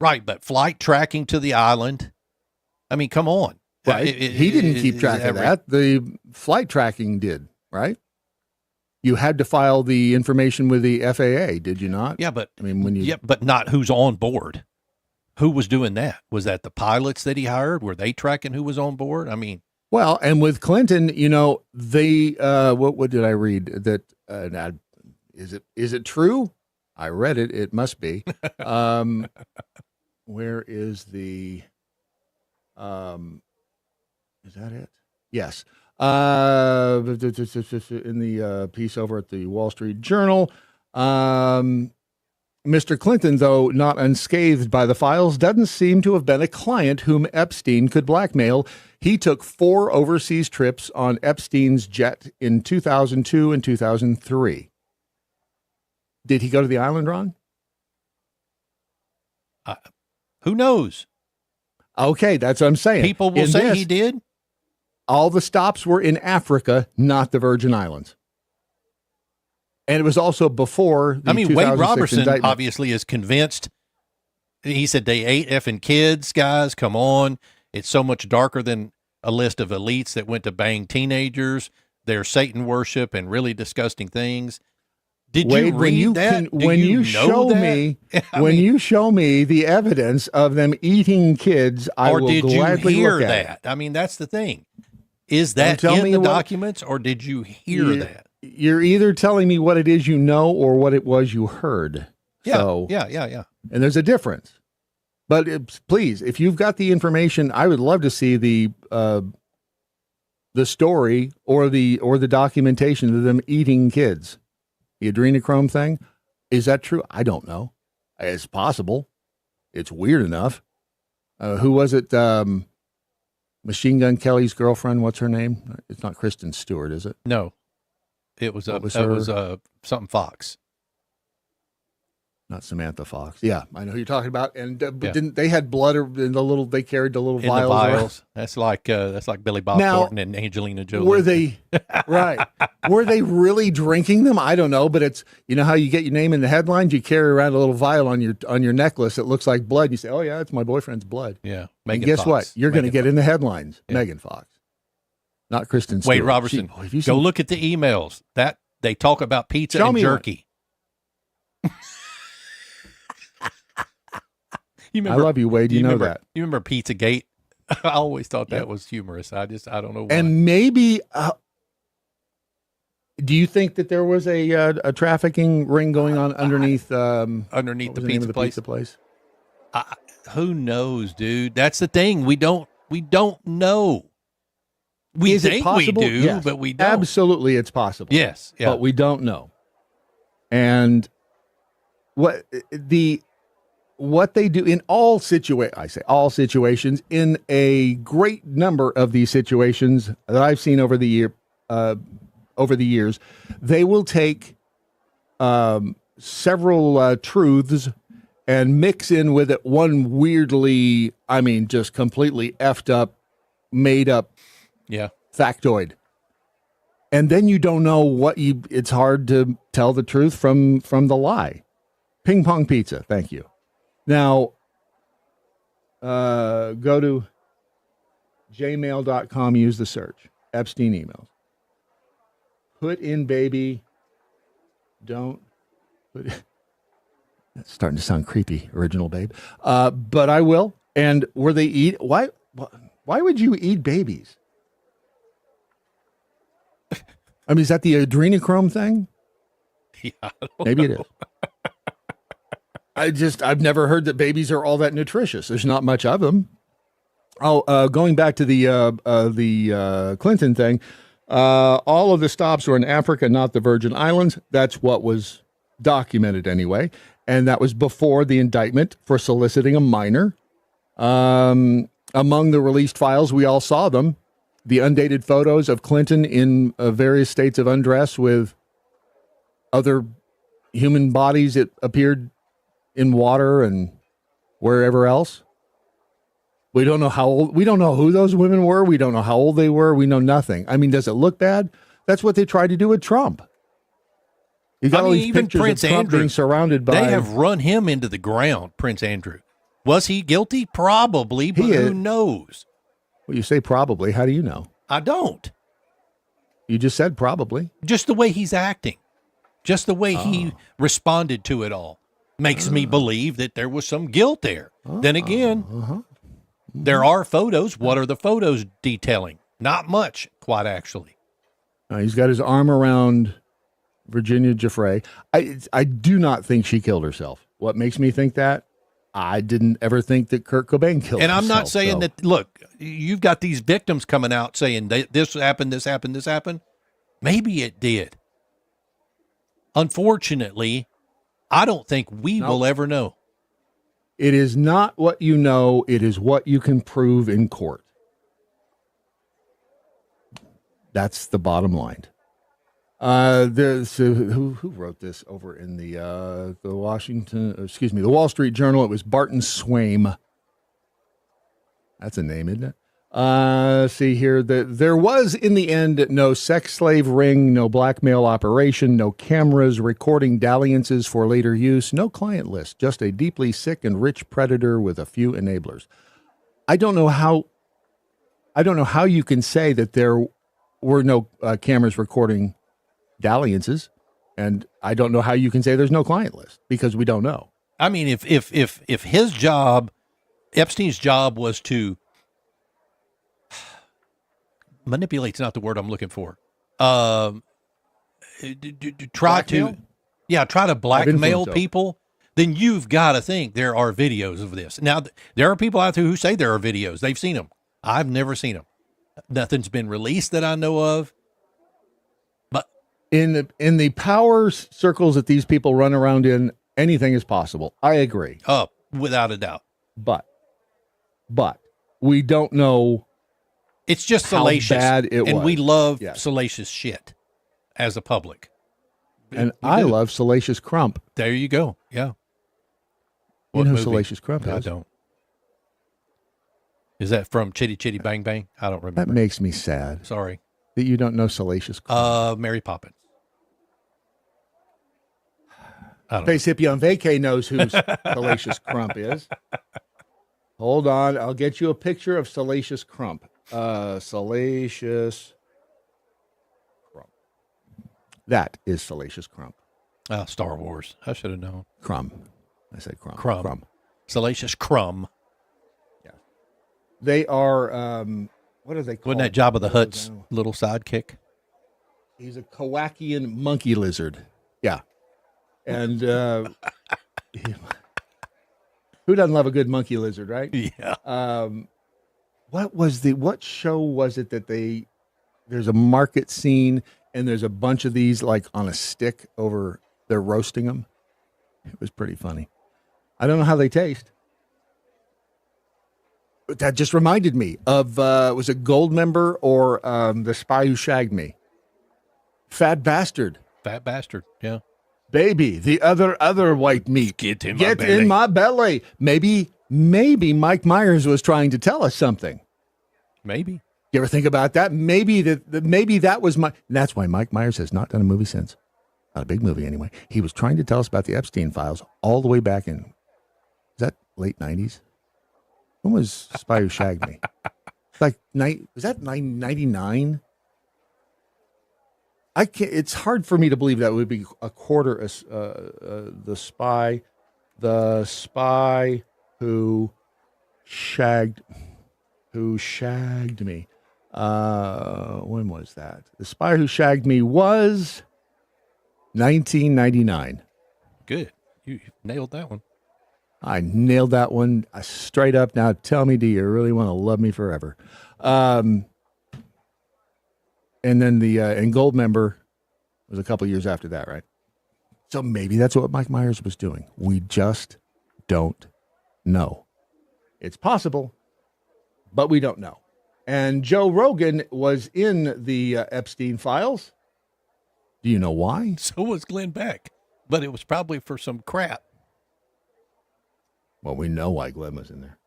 Right, but flight tracking to the island. I mean, come on. Right. He didn't keep track of that. The flight tracking did, right? You had to file the information with the FAA, did you not? Yeah, but I mean, but not who's on board. Who was doing that? Was that the pilots that he hired? Were they tracking who was on board? I mean, well, and with Clinton, they what did I read that? Is it true? I read it. It must be. Where is the? Is that it? Yes. In the piece over at the Wall Street Journal, Mr. Clinton, though not unscathed by the files, doesn't seem to have been a client whom Epstein could blackmail. He took 4 overseas trips on Epstein's jet in 2002 and 2003. Did he go to the island, Ron? Who knows? Okay, that's what I'm saying. People will say he did. All the stops were in Africa, not the Virgin Islands. And it was also before the Wade Robertson indictment. obviously is convinced. He said they ate effing kids, guys. Come on. It's so much darker than a list of elites that went to bang teenagers. They're Satan worship and really disgusting things. Did Wade, you read that? When you show me the evidence of them eating kids, I will gladly look at it. Or did you hear that? I mean, that's the thing. Is that in the documents, or did you hear that? You're either telling me what it is you know or what it was you heard. Yeah, yeah. And there's a difference. But please, if you've got the information, I would love to see the story or the documentation of them eating kids. The adrenochrome thing, is that true? I don't know. It's possible. It's weird enough. Who was it? Machine Gun Kelly's girlfriend. What's her name? It's not Kristen Stewart, is it? No, it was something Fox. Not Samantha Fox. Yeah, I know who you're talking about. And didn't they had blood in the little? They carried the little vials. The vials. That's like Billy Bob Thornton and Angelina Jolie. Were they right? Were they really drinking them? I don't know, but it's how you get your name in the headlines. You carry around a little vial on your necklace. It looks like blood. You say, "Oh yeah, it's my boyfriend's blood." Yeah. And guess what? You're going to get in the headlines. Yeah. Megan Fox, not Kristen Stewart. Wade Robertson. Go look at the emails that they talk about pizza and jerky. I love you, Wade. You know that. You remember Pizzagate? I always thought that was humorous. I don't know why. And maybe, do you think that there was a trafficking ring going on underneath the pizza place? Who knows, dude? That's the thing. We don't know. We think we do, yes. But we don't. Absolutely, it's possible. Yes, yeah. But we don't know. And what they do in all situations, in a great number of these situations that I've seen over the years, they will take several truths and mix in with it one weirdly, just completely effed up, made up factoid. And then you don't know it's hard to tell the truth from the lie. Ping pong pizza. Thank you. Now, go to jmail.com, use the search. Epstein emails. Put in baby. Don't put in. That's starting to sound creepy, original babe. But I will. And were they why would you eat babies? Is that the adrenochrome thing? Yeah, maybe it is. I've never heard that babies are all that nutritious. There's not much of them. Going back to the Clinton thing, all of the stops were in Africa, not the Virgin Islands. That's what was documented anyway. And that was before the indictment for soliciting a minor. Among the released files, we all saw them. The undated photos of Clinton in various states of undress with other human bodies. It appeared in water and wherever else. We don't know how old. We don't know who those women were. We don't know how old they were. We know nothing. Does it look bad? That's what they tried to do with Trump. You got all these even pictures Prince of Trump Andrew being surrounded by. They have run him into the ground. Prince Andrew, was he guilty? Probably, but who knows? Well, you say probably. How do you know? I don't. You just said probably. Just the way he's acting, just the way he responded to it all, makes me believe that there was some guilt there. Then again, there are photos. What are the photos detailing? Not much, quite actually. He's got his arm around Virginia Giuffre. I do not think she killed herself. What makes me think that? I didn't ever think that Kurt Cobain killed himself. And I'm not saying that, look, you've got these victims coming out saying this happened, this happened, this happened. Maybe it did. Unfortunately, I don't think we will ever know. It is not what you know. It is what you can prove in court. That's the bottom line. Who wrote this over in the Wall Street Journal? It was Barton Swaim. That's a name, isn't it? See here, there was in the end no sex slave ring, no blackmail operation, no cameras recording dalliances for later use, no client list, just a deeply sick and rich predator with a few enablers. I don't know how you can say that there were no cameras recording dalliances, and I don't know how you can say there's no client list because we don't know. If his job, Epstein's job, was to manipulate's not the word I'm looking for. Try to blackmail people. Then you've got to think there are videos of this. Now there are people out there who say there are videos. They've seen them. I've never seen them. Nothing's been released that I know of. In the power circles that these people run around in, anything is possible. I agree. Without a doubt. But we don't know. It's just how salacious. Bad it and was. We love salacious shit as a public. And I love Salacious Crump. There you go. Yeah. You know who Salacious Crump is? I don't. Is that from Chitty Chitty Bang Bang? I don't remember. That makes me sad. Sorry. That you don't know Salacious Crump. Mary Poppins. Space Hippie on Vacay knows who Salacious Crump is. Hold on. I'll get you a picture of Salacious Crump. Salacious Crump. That is Salacious Crump. Star Wars. I should have known. Crumb. I said crumb. Crumb. Salacious Crumb. Yeah. They are, what are they called? Wasn't that Jabba the Hutt's little sidekick? He's a Kowakian monkey lizard. Yeah. And who doesn't love a good monkey lizard, right? Yeah. What show was it that there's a market scene and there's a bunch of these like on a stick they're roasting them? It was pretty funny. I don't know how they taste. But that just reminded me of, was it Goldmember or The Spy Who Shagged Me? Fat Bastard. Fat Bastard, yeah. Baby, the other white meat. Get in my belly. Maybe Mike Myers was trying to tell us something. Maybe. You ever think about that? Maybe that was and that's why Mike Myers has not done a movie since. Not a big movie anyway. He was trying to tell us about the Epstein files all the way back in, is that late 90s? When was Spy Who Shagged Me? Was that 99? I can't. It's hard for me to believe that would be a quarter. The spy who shagged me. When was that? The Spy Who Shagged Me was 1999. Good. You nailed that one. I nailed that one straight up. Now tell me, do you really want to love me forever? And then and Goldmember was a couple years after that, right? So maybe that's what Mike Myers was doing. We just don't know. It's possible, but we don't know. And Joe Rogan was in the Epstein files. Do you know why? So was Glenn Beck, but it was probably for some crap. Well, we know why Glenn was in there.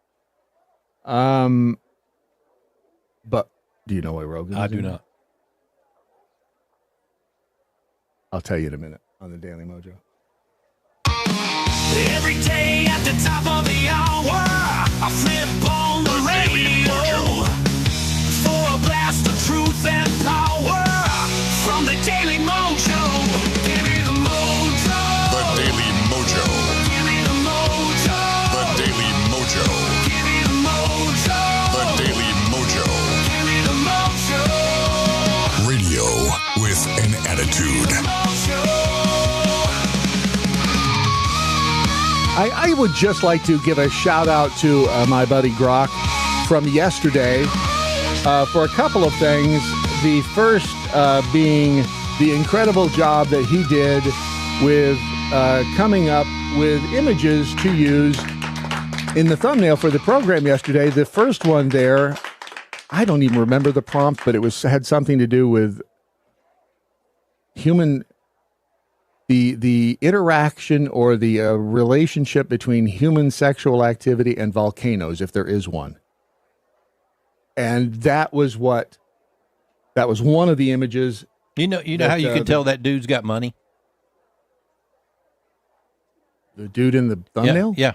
But do you know why Rogan was I do in there? not. I'll tell you in a minute on the Daily Mojo. Every day at the top of the hour, I flip on the radio for a blast of truth and power from the Daily Mojo. Give me the mojo. The Daily Mojo. Give me the mojo. The Daily Mojo. Give me the mojo. The Daily Mojo. Give me the mojo. Radio with an attitude. I would just like to give a shout out to my buddy Grok from yesterday for a couple of things. The first being the incredible job that he did with coming up with images to use in the thumbnail for the program yesterday. The first one there, I don't even remember the prompt, but it had something to do with the interaction or the relationship between human sexual activity and volcanoes, if there is one. And that was one of the images. You know how you can tell that dude's got money? The dude in the thumbnail? Yeah.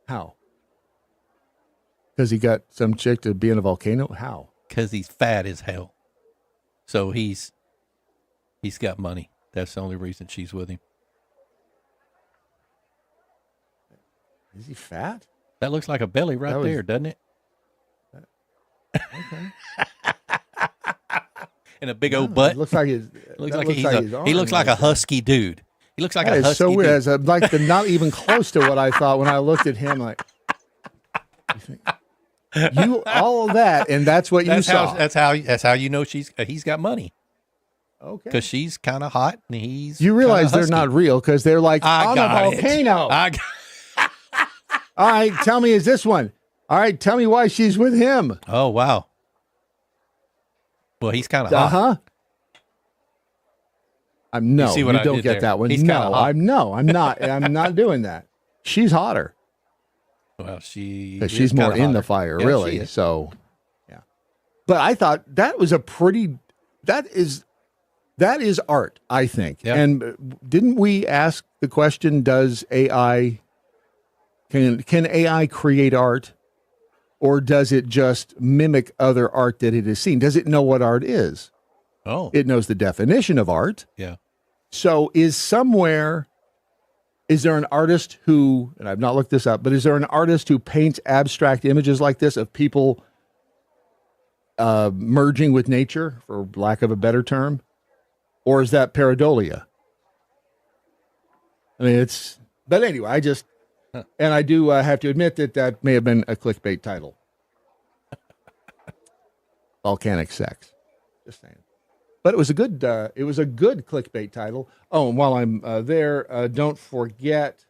How? Because he got some chick to be in a volcano? How? Because he's fat as hell. So he's got money. That's the only reason she's with him. Is he fat? That looks like a belly right there, doesn't it? Okay. And a big old butt. It looks like his. He looks like a husky dude. He looks like a husky so weird. dude. Like not even close to what I thought when I looked at him. Like, you all of that, and that's what you saw. That's how you know he's got money. Okay. Because she's kind of hot and he's. You realize they're husky. not real because they're like on a volcano. All right, tell me, is this one? All right, tell me why she's with him. Oh wow. Well, he's kind of hot. I'm no. You don't get there? that one. He's no, hot. I'm not. I'm not doing that. She's hotter. Well, she's more in the fire, Yeah, really. she is. So, yeah. But I thought that was that is art, I think. Yeah. And didn't we ask the question, does AI, can AI create art, or does it just mimic other art that it has seen? Does it know what art is? Oh. It knows the definition of art. Yeah. So is there an artist who, and I've not looked this up, but is there an artist who paints abstract images like this of people merging with nature, for lack of a better term? Or is that pareidolia? I mean, but anyway, and I do have to admit that may have been a clickbait title. Volcanic sex. Just saying. But it was a good clickbait title. Oh, and while I'm there, don't forget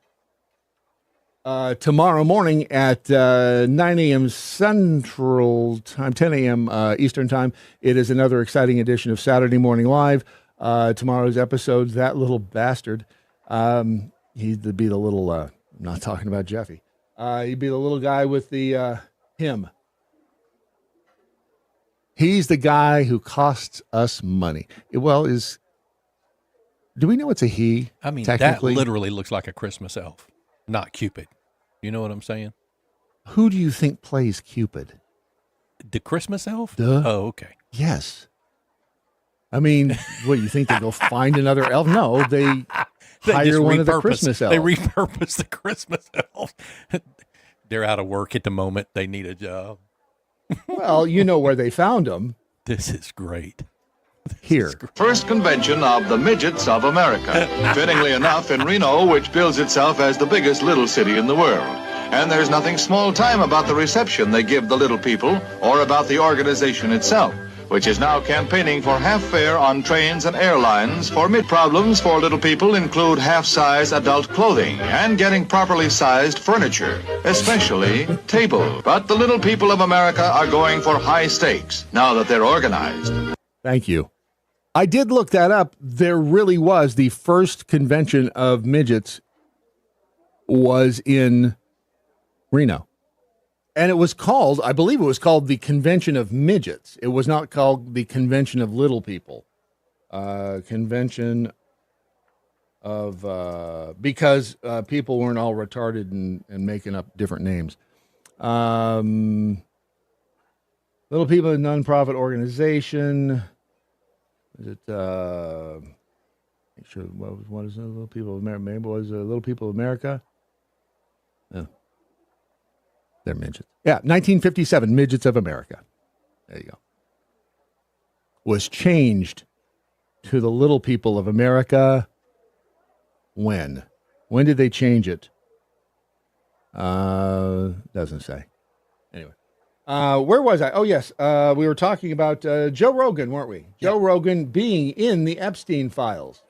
tomorrow morning at 9 a.m. Central Time, 10 a.m. Eastern Time, it is another exciting edition of Saturday Morning Live. Tomorrow's episode, That Little Bastard. He'd be the little, I'm not talking about Jeffy. He'd be the little guy with the him. He's the guy who costs us money. Do we know it's a he? I mean, that literally looks like a Christmas elf, not Cupid. You know what I'm saying? Who do you think plays Cupid? The Christmas elf? Duh. Oh, okay. Yes. I mean, what do you think? They go find another elf? No, they hire one of the Christmas elves. They repurpose the Christmas elf. They're out of work at the moment. They need a job. Well, you know where they found them. This is great. Here. First convention of the Midgets of America. Fittingly enough, in Reno, which bills itself as the biggest little city in the world. And there's nothing small time about the reception they give the little people or about the organization itself, which is now campaigning for half fare on trains and airlines. For mid problems for little people include half-size adult clothing and getting properly sized furniture, especially tables. But the little people of America are going for high stakes now that they're organized. Thank you. I did look that up. There really was the first convention of midgets was in Reno. And it was called, I believe it was called the Convention of Midgets. It was not called the Convention of Little People. Convention of, because people weren't all retarded and making up different names. Little People, a nonprofit organization. Is it, make sure, what is it? Little People of America? Maybe it was Little People of America? No. They're midgets. Yeah, 1957, Midgets of America. There you go. Was changed to the Little People of America when? When did they change it? Doesn't say. Anyway. Where was I? Oh, yes. We were talking about Joe Rogan, weren't we? Joe Rogan being in the Epstein files.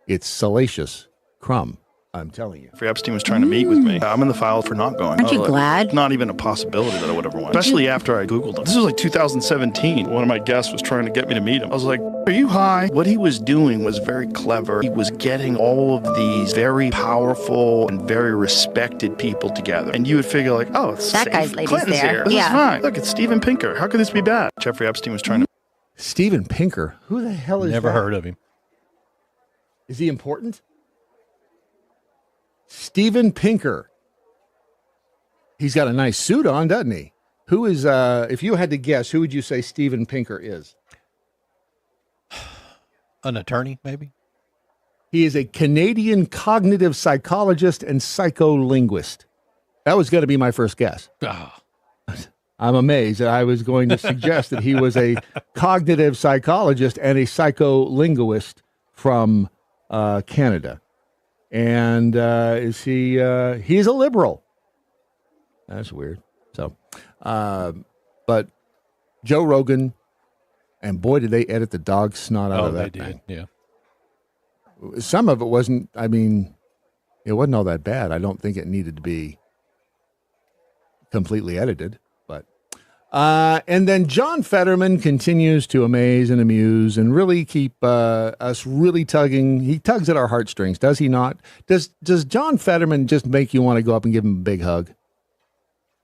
It's salacious crumb, I'm telling you. Epstein was trying to meet with me. I'm in the file for not going. Aren't you glad? Not even a possibility that I would ever went. Especially after I Googled him. This was like 2017. One of my guests was trying to get me to meet him. I was like, are you high? What he was doing was very clever. He was getting all of these very powerful and very respected people together. And you would figure like, oh, it's that safe. guy's lady's Clinton's there. Here. This is fine. Look, it's Steven Pinker. How could this be bad? Jeffrey Epstein was trying to... Steven Pinker? Who the hell is Never that? heard of him. Is he important? Steven Pinker. He's got a nice suit on, doesn't he? Who is, if you had to guess, who would you say Steven Pinker is? An attorney, maybe? He is a Canadian cognitive psychologist and psycholinguist. That was going to be my first guess. Oh. I'm amazed that I was going to suggest that he was a cognitive psychologist and a psycholinguist from Canada. And is he? He's a liberal. That's weird. So, but Joe Rogan, and boy, did they edit the dog snot out of that. They did. Yeah. Some of it wasn't. I mean, it wasn't all that bad. I don't think it needed to be completely edited. But and then John Fetterman continues to amaze and amuse and really keep us really tugging. He tugs at our heartstrings, does he not? Does John Fetterman just make you want to go up and give him a big hug?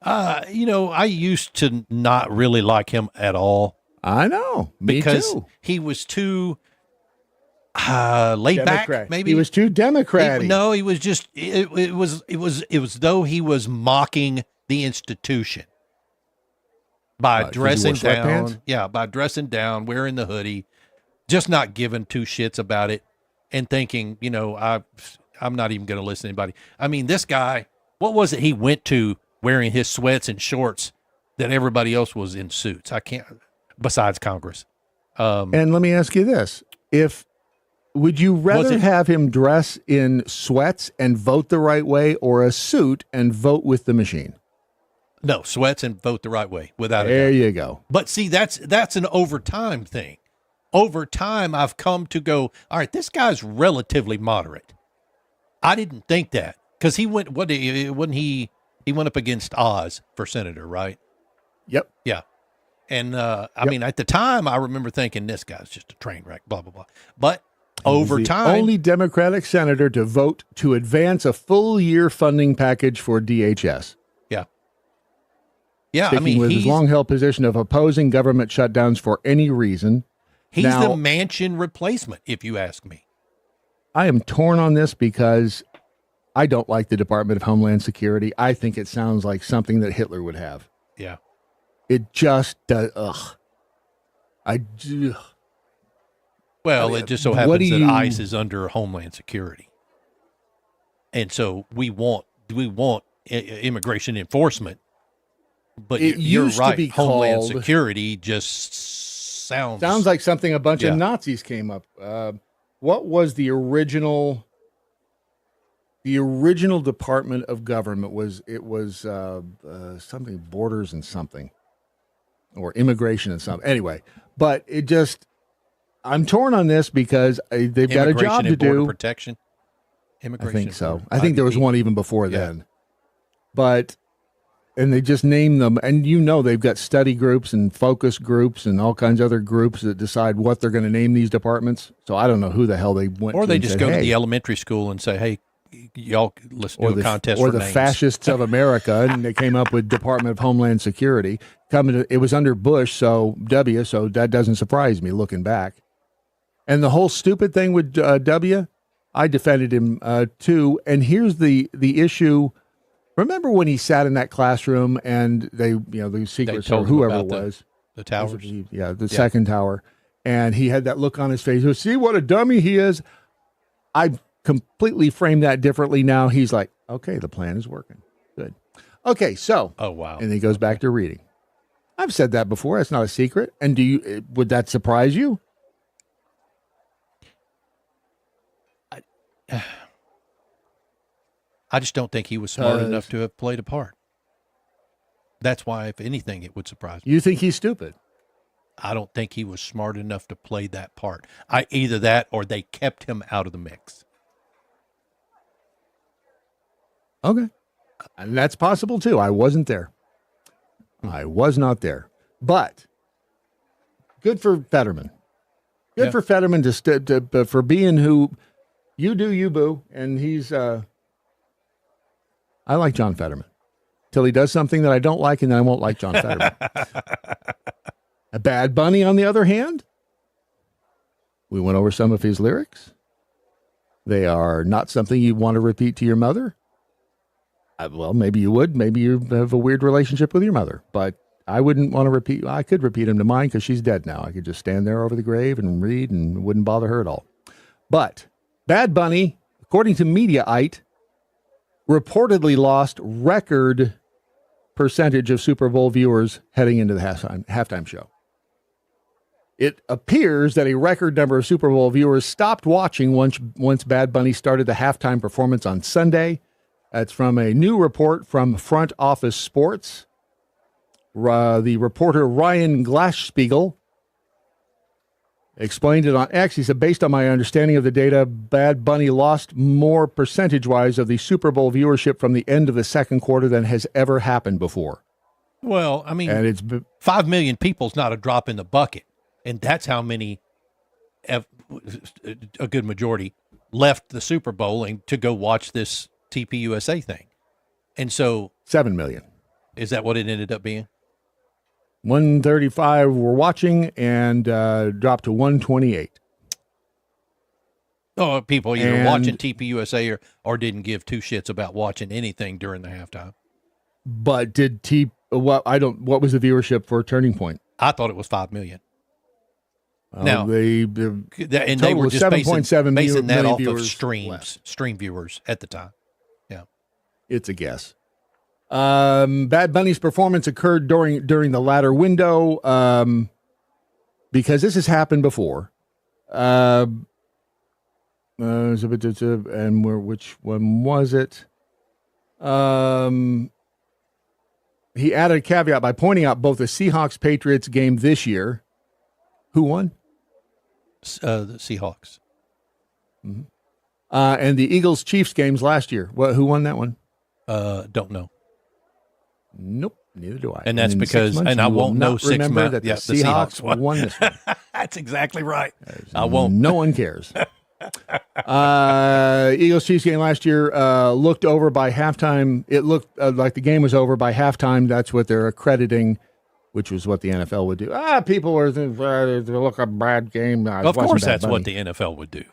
I used to not really like him at all. I know. Me because too. He was too laid Democrat. back. Maybe he was too Democratic. No, he was just. It was though he was mocking the institution by dressing down. Yeah, by dressing down, wearing the hoodie, just not giving two shits about it, and thinking, I'm not even going to listen to anybody. I mean, this guy, what was it he went to wearing his sweats and shorts that everybody else was in suits? I can't. Besides Congress. And let me ask you this: would you rather have him dress in sweats and vote the right way, or a suit and vote with the machine? No, sweats and vote the right way without There a doubt. you go. But see, that's an overtime thing. Over time, I've come to go, all right, this guy's relatively moderate. I didn't think that because he went. He went up against Oz for senator, right? Yep. Yeah. And I mean, at the time, I remember thinking this guy's just a train wreck, blah blah blah. But over time, only Democratic senator to vote to advance a full year funding package for DHS. Yeah. Yeah, Sticking I mean, with his long-held position of opposing government shutdowns for any reason. He's now, the Manchin replacement, if you ask me. I am torn on this because I don't like the Department of Homeland Security. I think it sounds like something that Hitler would have. Yeah. It just does. Well, it just so happens that ICE is under Homeland Security, and so we want immigration enforcement. But you're right. To be Homeland Security just sounds like something a bunch of Nazis came up. What was the original? The original Department of Government was something borders and something, or immigration and something. Anyway, but it just I'm torn on this because they've got a job to do. Protection. Immigration. I think so. I think there was one even before then, but. And they just name them, and they've got study groups and focus groups and all kinds of other groups that decide what they're going to name these departments. So I don't know who the hell they went to. Or they just go to the elementary school and say, hey, y'all, let's do a contest for names. Or the fascists of America, and they came up with Department of Homeland Security. It was under Bush, so that doesn't surprise me looking back. And the whole stupid thing with W, I defended him too. And here's the issue. Remember when he sat in that classroom and the secrets or whoever it was, the towers, the second tower, and he had that look on his face. See what a dummy he is. I completely framed that differently now. He's like, okay, the plan is working. Good. Okay, so. Oh wow. And he goes back to reading. I've said that before. That's not a secret. And would that surprise you? I just don't think he was smart enough to have played a part. That's why, if anything, it would surprise me. You think he's stupid? I don't think he was smart enough to play that part. Either that or they kept him out of the mix. Okay. And that's possible, too. I wasn't there. I was not there. But good for Fetterman. Good for Fetterman for being who you do, you boo. And he's... I like John Fetterman till he does something that I don't like, and then I won't like John Fetterman. A Bad Bunny, on the other hand, we went over some of his lyrics. They are not something you want to repeat to your mother. Well, maybe you would. Maybe you have a weird relationship with your mother, but I wouldn't want to repeat. I could repeat him to mine because she's dead now. I could just stand there over the grave and read, and it wouldn't bother her at all. But Bad Bunny, according to Mediaite, reportedly lost record percentage of Super Bowl viewers heading into the halftime show. It appears that a record number of Super Bowl viewers stopped watching once Bad Bunny started the halftime performance on Sunday. That's from a new report from Front Office Sports. The reporter Ryan Glassspiegel explained it on X. He said, based on my understanding of the data, Bad Bunny lost more percentage-wise of the Super Bowl viewership from the end of the second quarter than has ever happened before. Well, I mean, and it's 5 million people is not a drop in the bucket. And that's how many, a good majority, left the Super Bowl to go watch this TPUSA thing. And so... 7 million. Is that what it ended up being? 135 were watching and dropped to 128. Oh, people either watching TPUSA or didn't give two shits about watching anything during the halftime. But what was the viewership for Turning Point? I thought it was 5 million. Now they were just 7.7 basing that off of stream viewers at the time. Yeah, it's a guess. Bad Bunny's performance occurred during the latter window because this has happened before. And which one was it? he added a caveat by pointing out both the Seahawks-Patriots game this year. Who won? The Seahawks. Mm-hmm. And the Eagles-Chiefs games last year. Who won that one? Don't know. Nope, neither do I. And that's because, and I won't know 6 months. That the Seahawks won this one. That's exactly right. I won't. No one cares. Eagles-Chiefs game last year looked over by halftime. It looked like the game was over by halftime. That's what they're accrediting, which was what the NFL would do. People were look a bad game. Of course, that's what the NFL would do.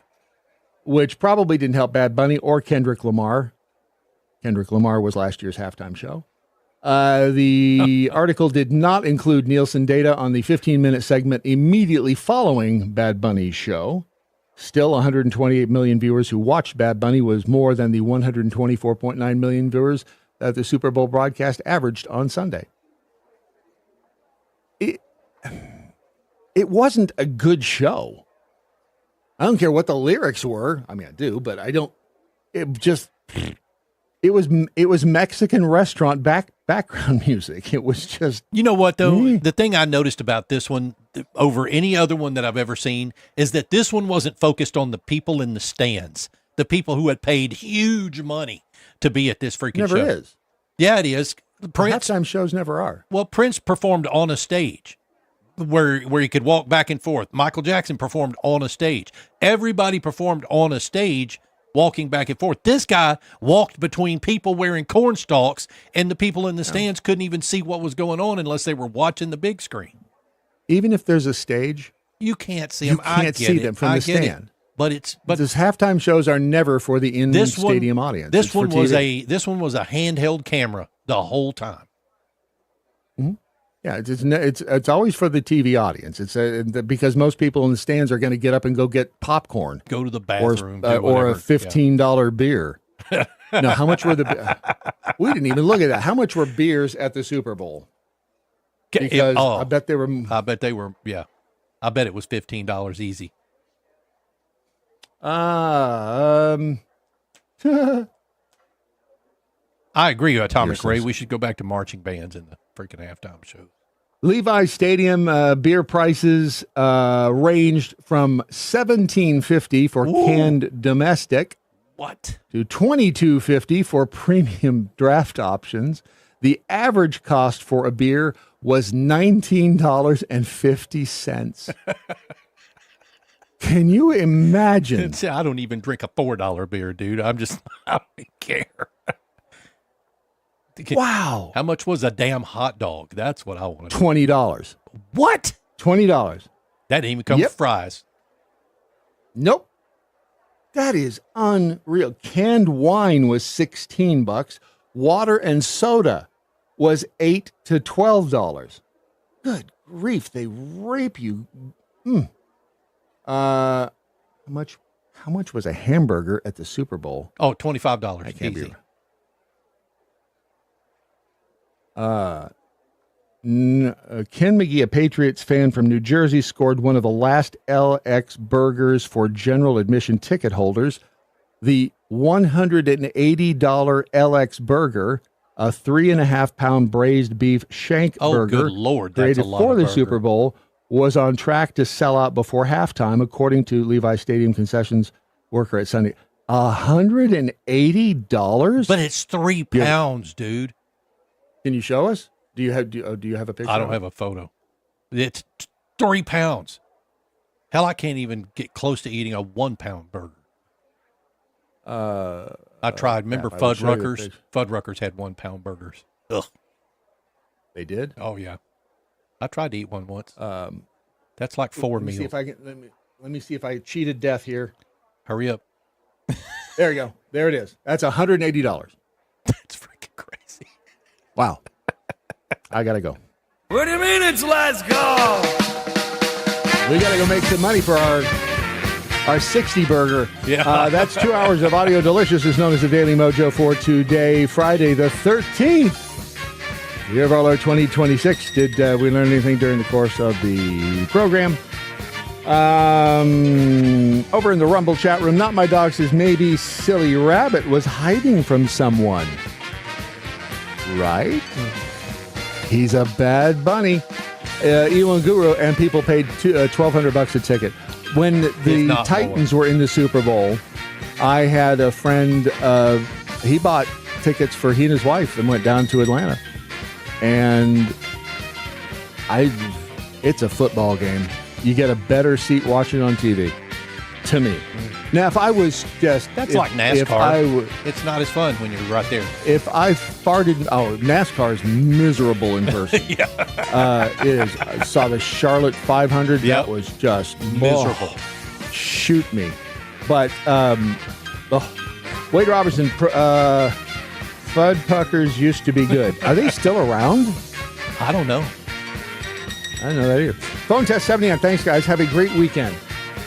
Which probably didn't help Bad Bunny or Kendrick Lamar. Kendrick Lamar was last year's halftime show. The article did not include Nielsen data on the 15-minute segment immediately following Bad Bunny's show. Still, 128 million viewers who watched Bad Bunny was more than the 124.9 million viewers that the Super Bowl broadcast averaged on Sunday. It wasn't a good show. I don't care what the lyrics were. I mean, I do, but I don't. It was Mexican restaurant background music. It was just. You know what though? The thing I noticed about this one over any other one that I've ever seen is that this one wasn't focused on the people in the stands, the people who had paid huge money to be at this freaking show. Never is. Yeah, it is. Prince, halftime shows never are. Well, Prince performed on a stage where he could walk back and forth. Michael Jackson performed on a stage. Everybody performed on a stage, walking back and forth. This guy walked between people wearing corn stalks, and the people in the stands couldn't even see what was going on unless they were watching the big screen. Even if there's a stage, you can't see them. You can't see them from the stand. But these halftime shows are never for the in-stadium audience. This one was a handheld camera the whole time. Mm-hmm. Yeah, it's always for the TV audience. It's because most people in the stands are going to get up and go get popcorn, go to the bathroom, or a $15 beer. Now, how much were we didn't even look at that. How much were beers at the Super Bowl? Because I bet they were. Yeah, I bet it was $15 easy. I agree with Tom McRae. We should go back to marching bands in the freaking halftime show. Levi's Stadium beer prices ranged from $17.50 for canned domestic, to $22.50 for premium draft options. The average cost for a beer was $19.50. Can you imagine? I don't even drink a $4 beer, dude. I don't care. Wow. How much was a damn hot dog? That's what I want to know. $20. What? $20. That didn't even come with fries. Nope. That is unreal. Canned wine was $16. Water and soda was $8 to $12. Good grief, they rape you. How much was a hamburger at the Super Bowl? Oh, $25. I can't easy. Ken McGee, a Patriots fan from New Jersey, scored one of the last LX burgers for general admission ticket holders. The $180 LX burger, a 3.5-pound braised beef shank burger, good Lord, that's created a lot for of the burger. Super Bowl, was on track to sell out before halftime, according to Levi Stadium concessions worker at Sunday. $180? But it's 3 pounds, dude. Can you show us? Do you have a picture? I don't have a photo. It's 3 pounds. Hell, I can't even get close to eating a 1-pound burger. I tried. Remember Fuddruckers? Fuddruckers had 1-pound burgers. Ugh. They did? Oh yeah. I tried to eat one once. That's like 4 meals. See if I can, let me see if I cheated death here. Hurry up. There you go. There it is. That's $180. That's freaking crazy. Wow. I gotta go. What do you mean it's last call? We gotta go make some money for our 60 burger. Yeah. That's 2 hours of audio deliciousness known as the Daily Mojo for today, Friday the 13th. Year of our Lord 2026. Did we learn anything during the course of the program? Over in the Rumble chat room, Not My Dog says maybe Silly Rabbit was hiding from someone. Right? He's a bad bunny. Elon Guru and people paid $1,200 a ticket. When the Titans were in the Super Bowl, I had a friend, he bought tickets for he and his wife and went down to Atlanta. And it's a football game. You get a better seat watching on TV, to me. Now, if I was just... That's like NASCAR. It's not as fun when you're right there. If I farted... Oh, NASCAR is miserable in person. Yeah. It is. I saw the Charlotte 500. Yep. That was just... Miserable. Shoot me. But, Wade Robertson, Fudd Puckers used to be good. Are they still around? I don't know. I don't know that either. Phone test 79. Thanks, guys. Have a great weekend.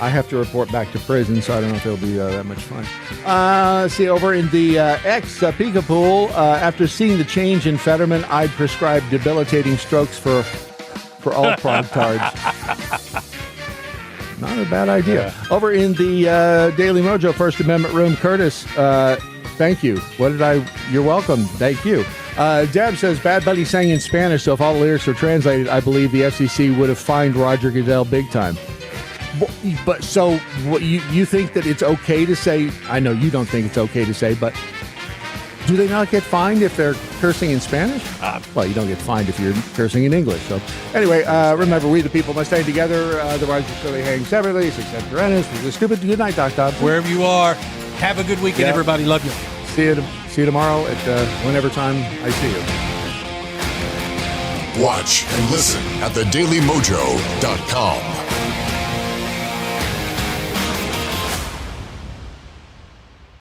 I have to report back to prison, so I don't know if it'll be that much fun. See, over in the ex-Peekapool, after seeing the change in Fetterman, I'd prescribe debilitating strokes for all prog tards. Not a bad idea. Yeah. Over in the Daily Mojo First Amendment room, Curtis, thank you. You're welcome. Thank you. Deb says, Bad Buddy sang in Spanish, so if all the lyrics were translated, I believe the FCC would have fined Roger Goodell big time. But so what, you think that it's okay to say, I know you don't think it's okay to say, but do they not get fined if they're cursing in Spanish? Well, you don't get fined if you're cursing in English. So anyway, remember, we the people must stay together. Otherwise, we'll surely hang separately. Success Perennis. This is Stupid. Good night, Doc. Wherever you are, have a good weekend, everybody. Love you. See you tomorrow at whenever time I see you. Watch and listen at thedailymojo.com.